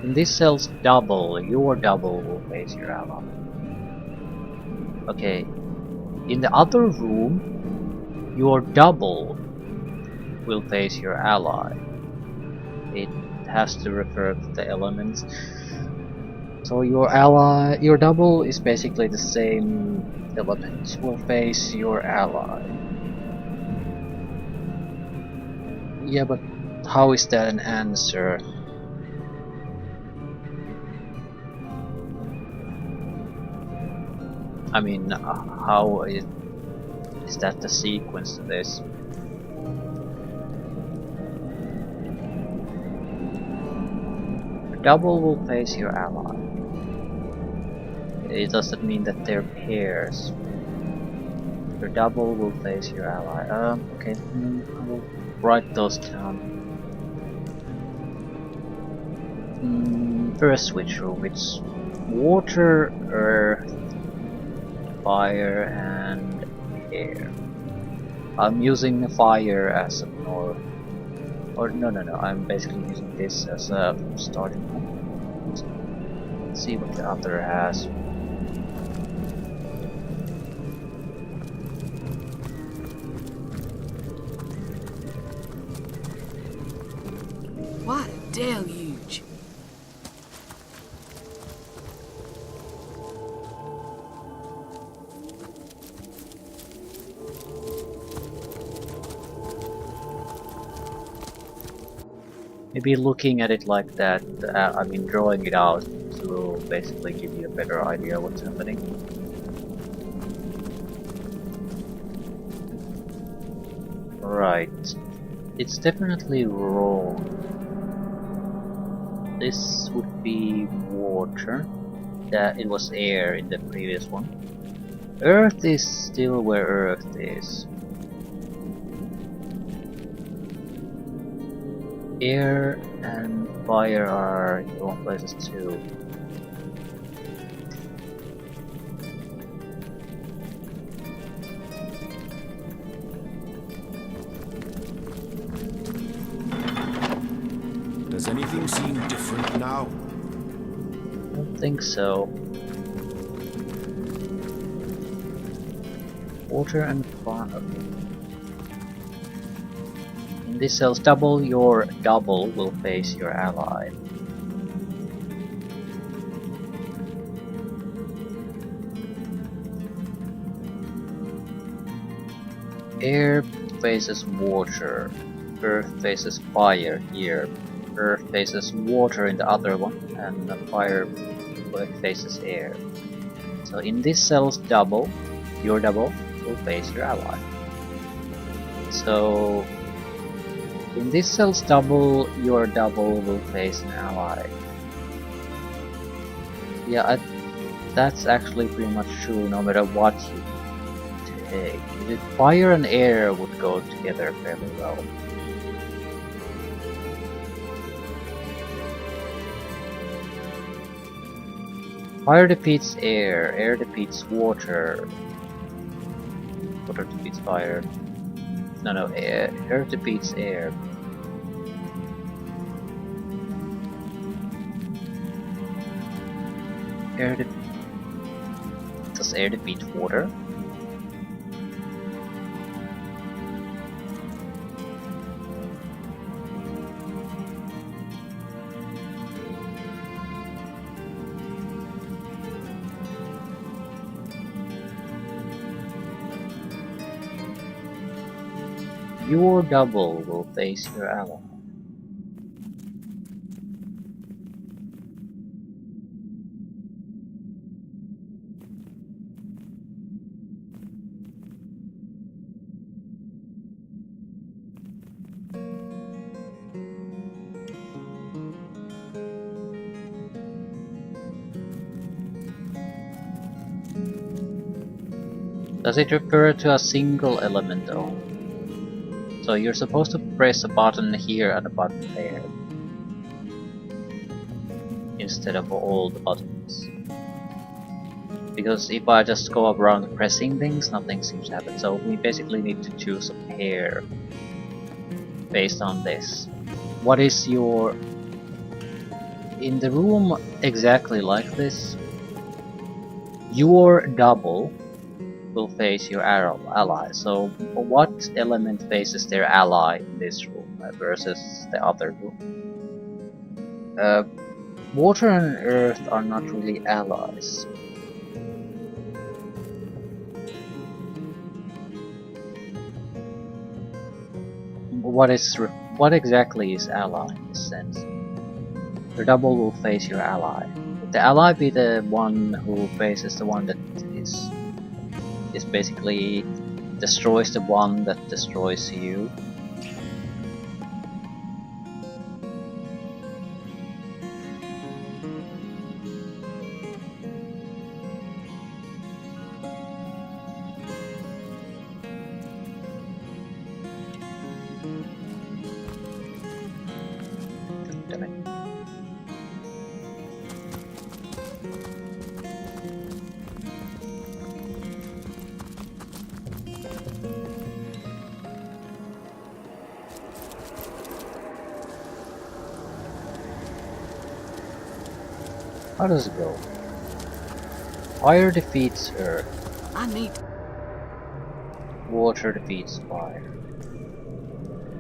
In this cell's double, your double will face your ally. Okay, in the other room, your double will face your ally. It has to refer to the elements. So your double is basically the same element, will face your ally. Yeah, but how is that an answer? I mean, how is that the sequence to this? Your double will face your ally. It doesn't mean that they're pairs. Your double will face your ally. Okay, I will write those down. First switch room, it's water, earth, fire, and air. I'm using fire as a no, I'm basically using this as a starting point. Let's see what the other has. What a deluge! Maybe looking at it like that, I mean drawing it out, will basically give you a better idea what's happening. Right, it's definitely wrong. This would be water. It was air in the previous one. Earth is still where Earth is. Air and fire are in the wrong places too. Does anything seem different now? I don't think so. Water and fire. In this cell's double, your double will face your ally. Air faces water, earth faces fire here, earth faces water in the other one, and the fire faces air. So in this cell's double, your double will face your ally. So in this cell's double, your double will face an ally. Yeah, that's actually pretty much true no matter what you take. Fire and air would go together fairly well. Fire defeats air defeats water. Water defeats fire. No, air defeats air. Does air defeat water? Your double will face your ally. Does it refer to a single element only? So you're supposed to press a button here and a button there, instead of all the buttons. Because if I just go around pressing things, nothing seems to happen. So we basically need to choose a pair based on this. What is your in the room exactly like this, your double will face your ally. So what element faces their ally in this room versus the other room? Water and earth are not really allies. What exactly is ally in this sense? Your double will face your ally. Would the ally be the one who faces the one that is basically destroys the one that destroys you? Damn it. How does it go? Fire defeats earth. I need. Water defeats fire.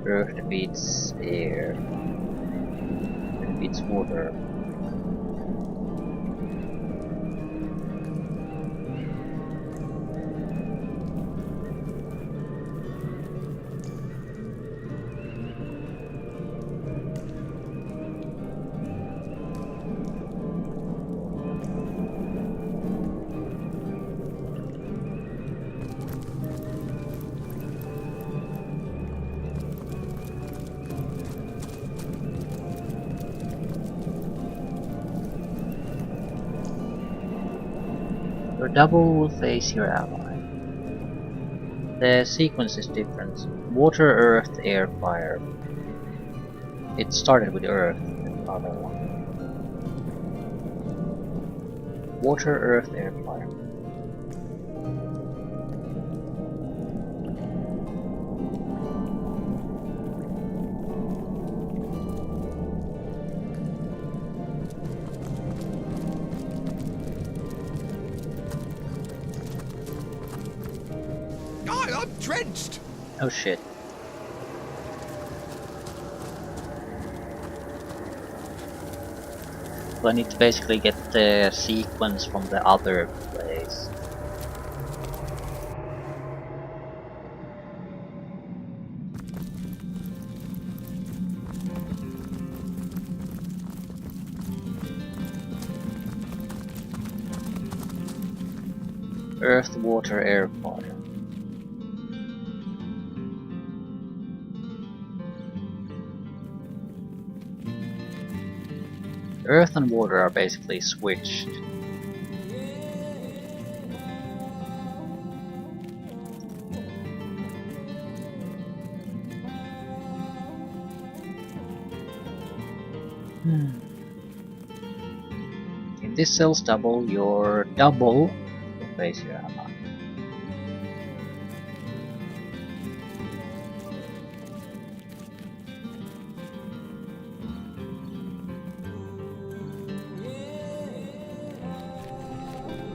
Earth defeats air. Air defeats water. Your double will face your ally. The sequence is different. Water, earth, air, fire. It started with earth, the other one. Water, earth, air, fire. I'm drenched! Oh shit. So I need to basically get the sequence from the other place. Earth, water, air, fire. Earth and water are basically switched. In this cell's double, your double will face your ally.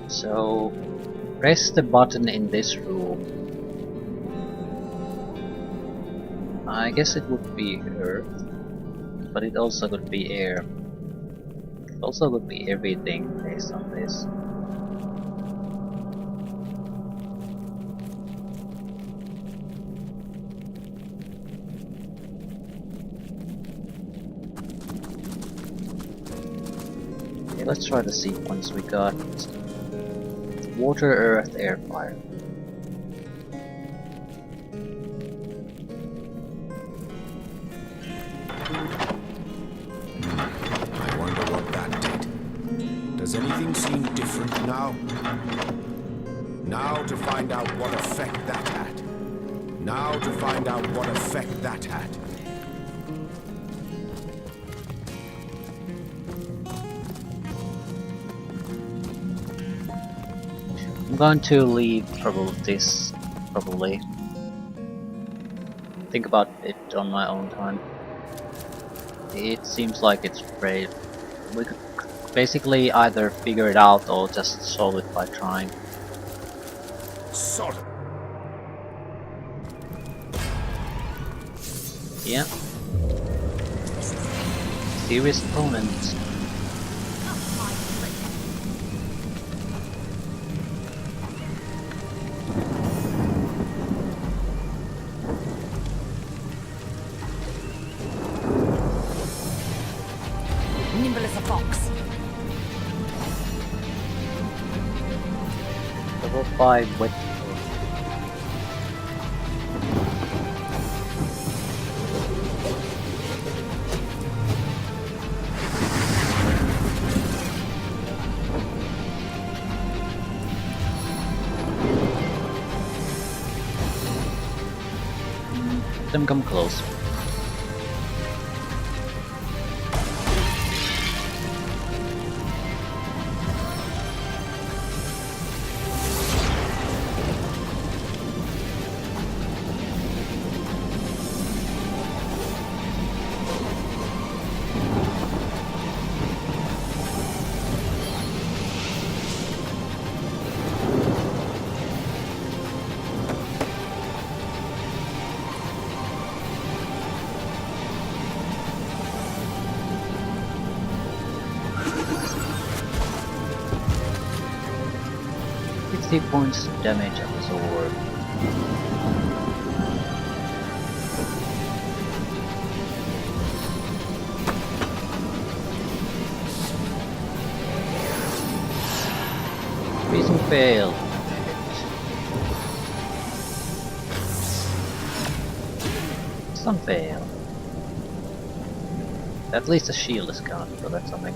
So press the button in this room. I guess it would be earth, but it also could be air. It also could be everything based on this. Okay, let's try the sequence. We got water, earth, air, fire. I wonder what that did. Does anything seem different now? Now to find out what effect that had. Now to find out what effect that had. I'm going to leave probably. Think about it on my own time. It seems like it's we could basically either figure it out or just solve it by trying. Sodom. Yeah. Serious opponent. Nimble as a fox. Level 5 with them come close. Points damage absorb. Reason fail. Some fail. At least the shield is gone, so that's something.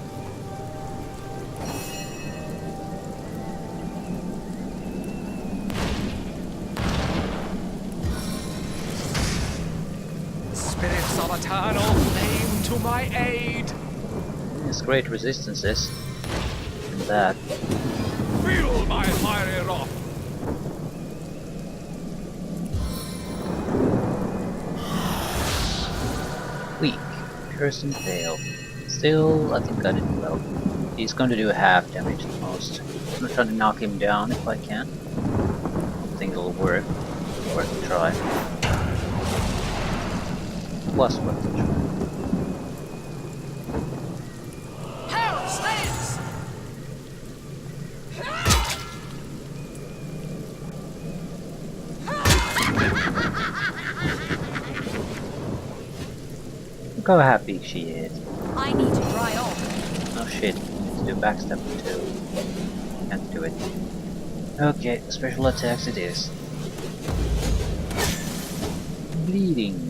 Spirits of eternal flame to my aid! There's great resistances in that. Feel my fiery wrath! Weak. Curse and fail. Still, I think I did well. He's going to do half damage at most. I'm gonna try to knock him down if I can. I think it'll work. Worth a try. Was worth a try. Hell stands! Look how happy she is. I need to dry off. Oh shit, let's do backstab too. Can't do it. Okay, special attacks it is. Bleeding.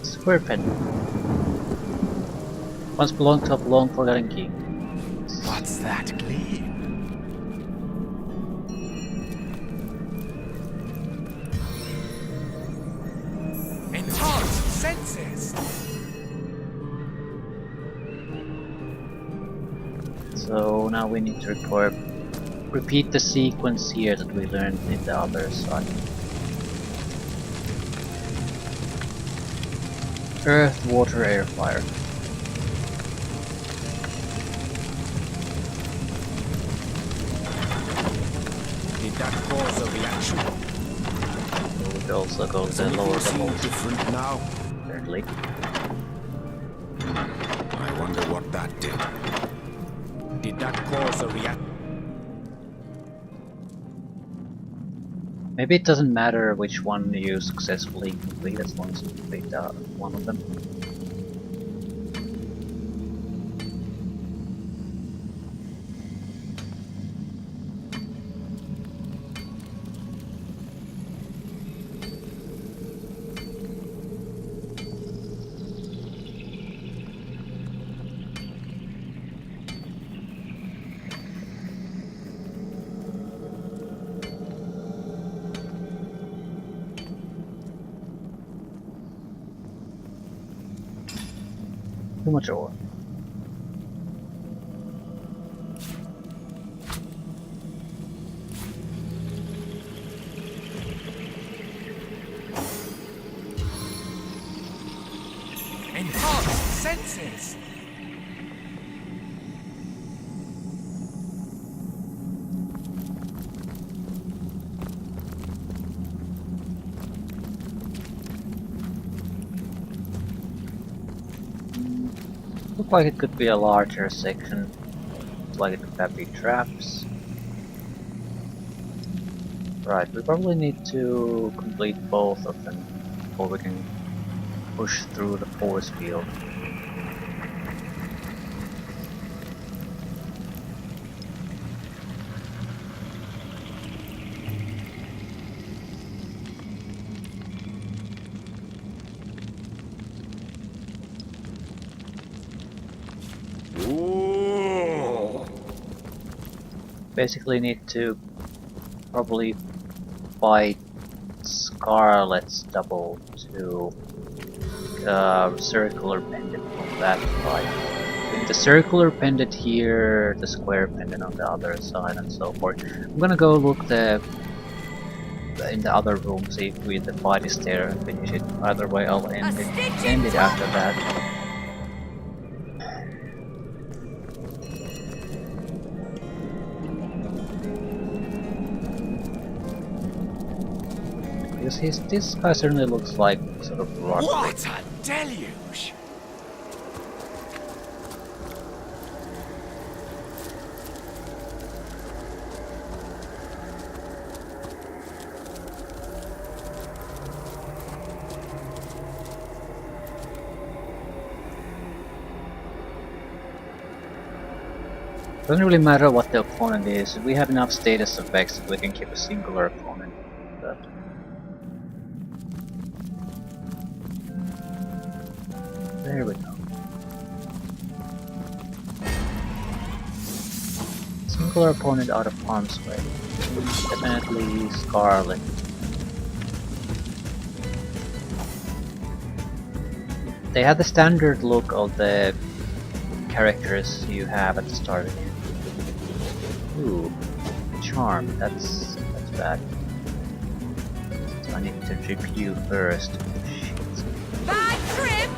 Square once belonged to a long forgotten king. What's that gleam? Enhanced senses! So now we need to repeat the sequence here that we learned in the other side. Earth, water, air, fire. Did that cause a reaction? It also goes to lower Anything seem levels, different now? apparently. I wonder what that did. Did that cause a reaction? Maybe it doesn't matter which one you successfully complete as long as you complete one of them. Too much ore. Enhanced senses! Look like it could be a larger section. Looks like it could have been traps. Right, we probably need to complete both of them before we can push through the force field. Basically need to probably fight Scarlet's double to circular pendant on that side. With the circular pendant here, the square pendant on the other side, and so forth. I'm gonna go look in the other room, see if the fight is there and finish it. Either way, I'll end it after that. Because this guy certainly looks like sort of rock. What a deluge! Doesn't really matter what the opponent is, we have enough status effects that we can keep a singular opponent. But there we go. Singular opponent out of harm's way. Definitely Scarlet. They have the standard look of the characters you have at the start of the game. Ooh, charm. That's bad. So I need to trip you first. Shit. Bad trip!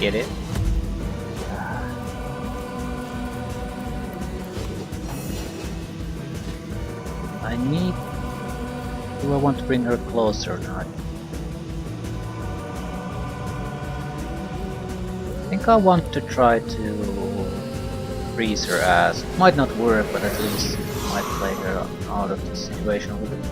Get it? I need... Do I want to bring her closer or not? I think I want to try to freeze her ass. Might not work, but at least might play her out of the situation a little bit.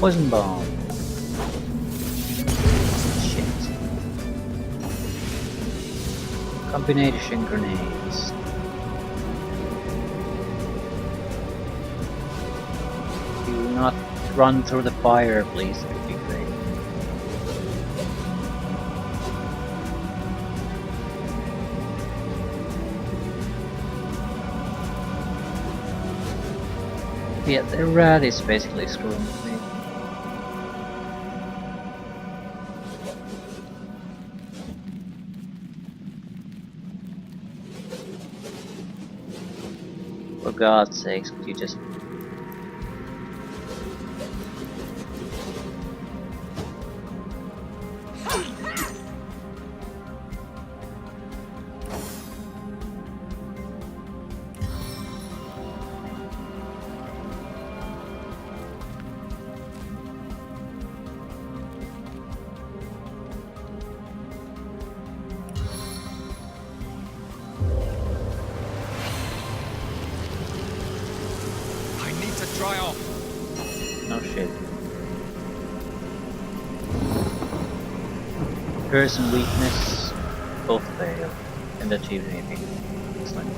Poison bomb. Shit. Combination grenades. Do not run through the fire, please. That would be great. Yeah, the rat is basically screwing with me. For God's sakes, could you just... Dry off. No shit. Curse and weakness both fail and achieve anything. Excellent.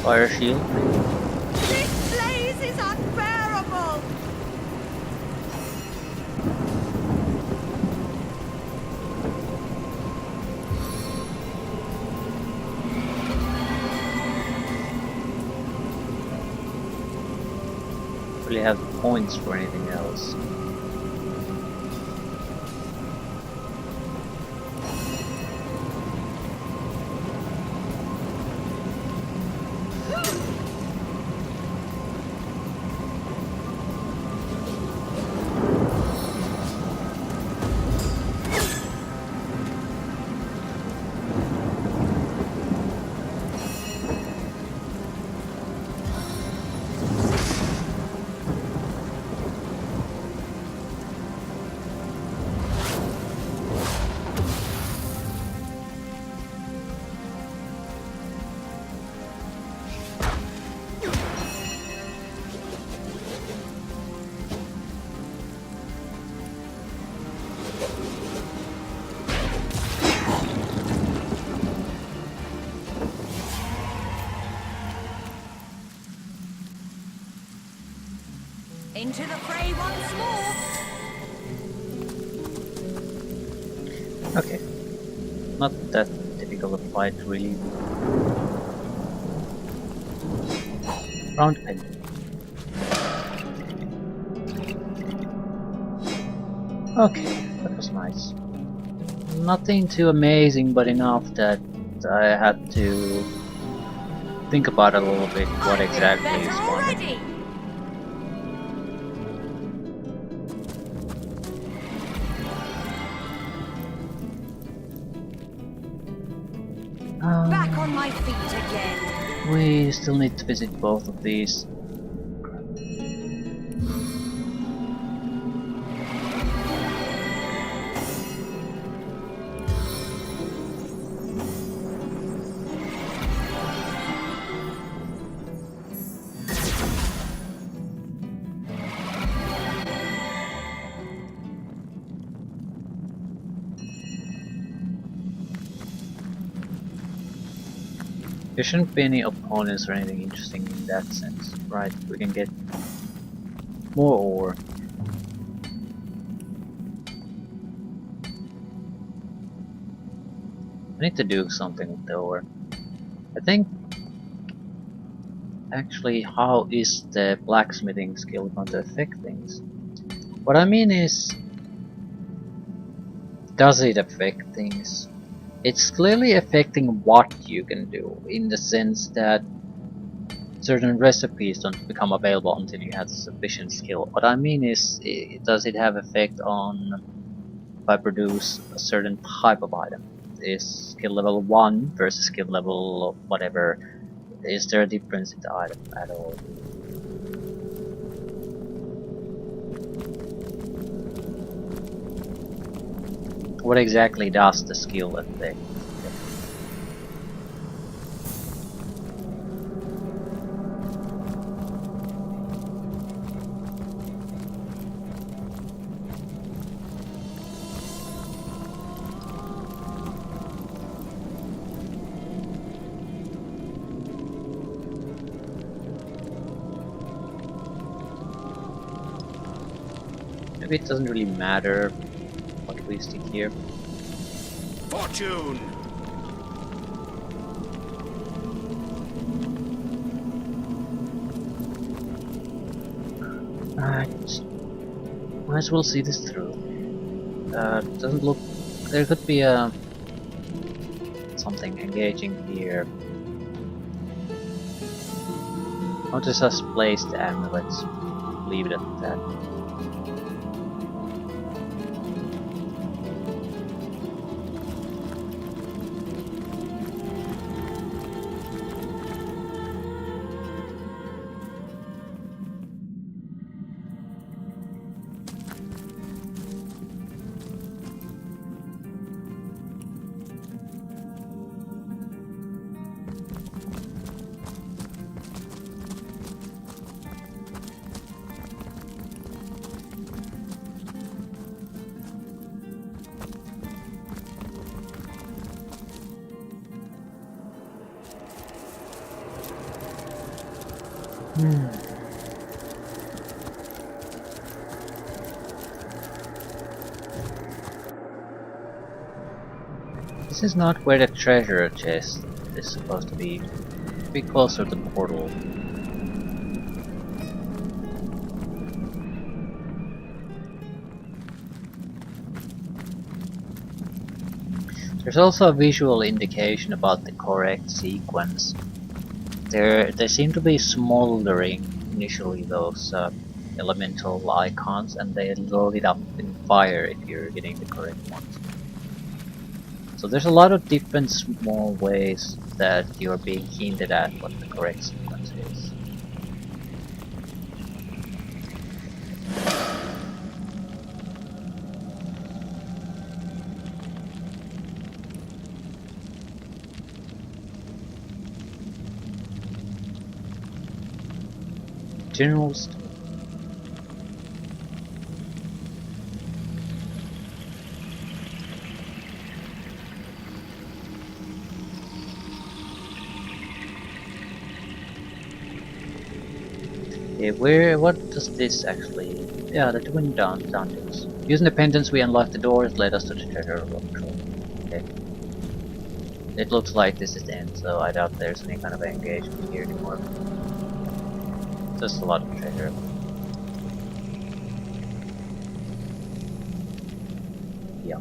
Fire shield. This blaze is unbearable! Really have points for anything else. Into the fray once more! Okay. Not that difficult a fight, really. Round pen. Okay, that was nice. Nothing too amazing, but enough that I had to think about it a little bit what exactly is Better wanted. already! Back on my feet again! We still need to visit both of these. There shouldn't be any opponents or anything interesting in that sense. Right, we can get more ore. I need to do something with the ore. I think... Actually, how is the blacksmithing skill going to affect things? What I mean is... Does it affect things? It's clearly affecting what you can do, in the sense that certain recipes don't become available until you have sufficient skill. What I mean is, does it have effect on if I produce a certain type of item? Is skill level 1 versus skill level whatever, is there a difference in the item at all? What exactly does the skill affect? Maybe it doesn't really matter what we stick here. Fortune! Alright. Might as well see this through. Doesn't look... There could be something engaging here. I'll just place the amulets. Leave it at that. This is not where the treasure chest is supposed to be. Be closer to the portal. There's also a visual indication about the correct sequence. They seem to be smoldering initially, those elemental icons, and they lit up in fire if you're getting the correct ones. So there's a lot of different small ways that you're being hinted at what the correct sequence is. General store. Okay, what does this actually... Yeah, the twin dungeons. Using the pendants we unlocked the doors led us to the treasure room. Okay. It looks like this is the end, so I doubt there's any kind of engagement here anymore. Just a lot of treasure. Yeah.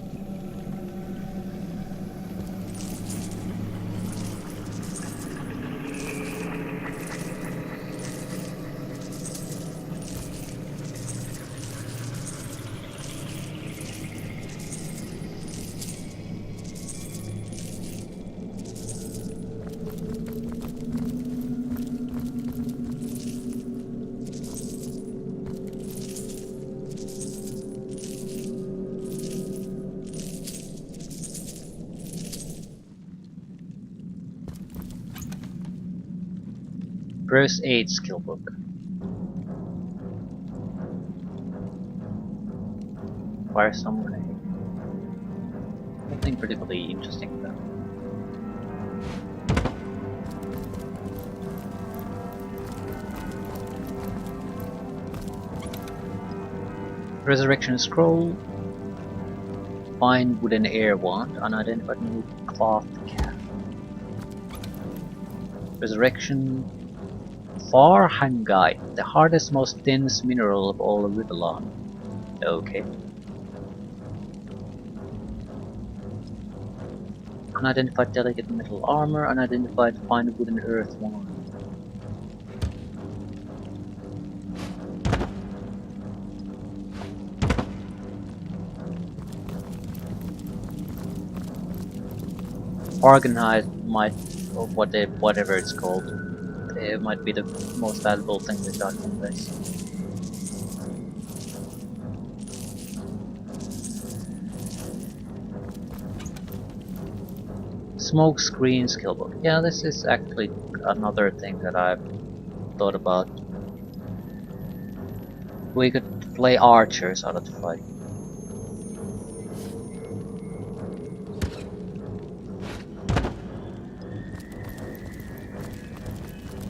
First aid skill book. Fire some grenade. Nothing particularly interesting though. Resurrection scroll. Find wooden air wand. Unidentified new cloth cap. Resurrection. Farhangite, the hardest, most dense mineral of all of Rivellon. Okay. Unidentified delicate metal armor, unidentified fine wooden earth wand. Argonite might, or whatever it's called. It might be the most valuable thing we got from this. Smoke screen skill book. Yeah, this is actually another thing that I've thought about. We could play archers out of the fight.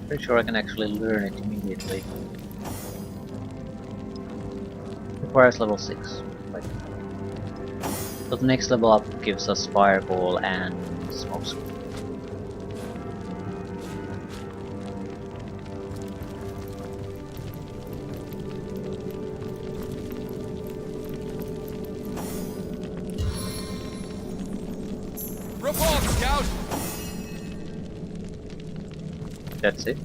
Pretty sure I can actually learn it immediately. Requires level 6. Right. So the next level up gives us fireball and smoke screen. Report, Scout! That's it.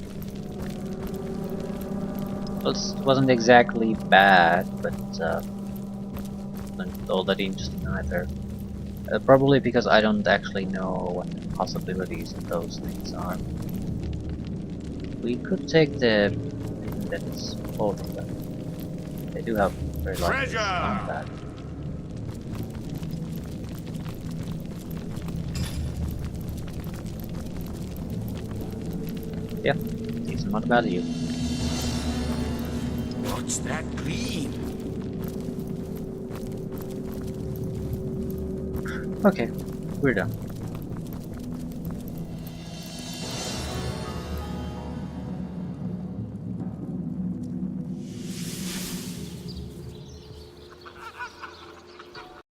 Well, it wasn't exactly bad, but not all that interesting either. Probably because I don't actually know what the possibilities of those things are. We could take the that's both of them. They do have very large combat. Yeah, decent amount of value. What's that gleam? Okay, we're done.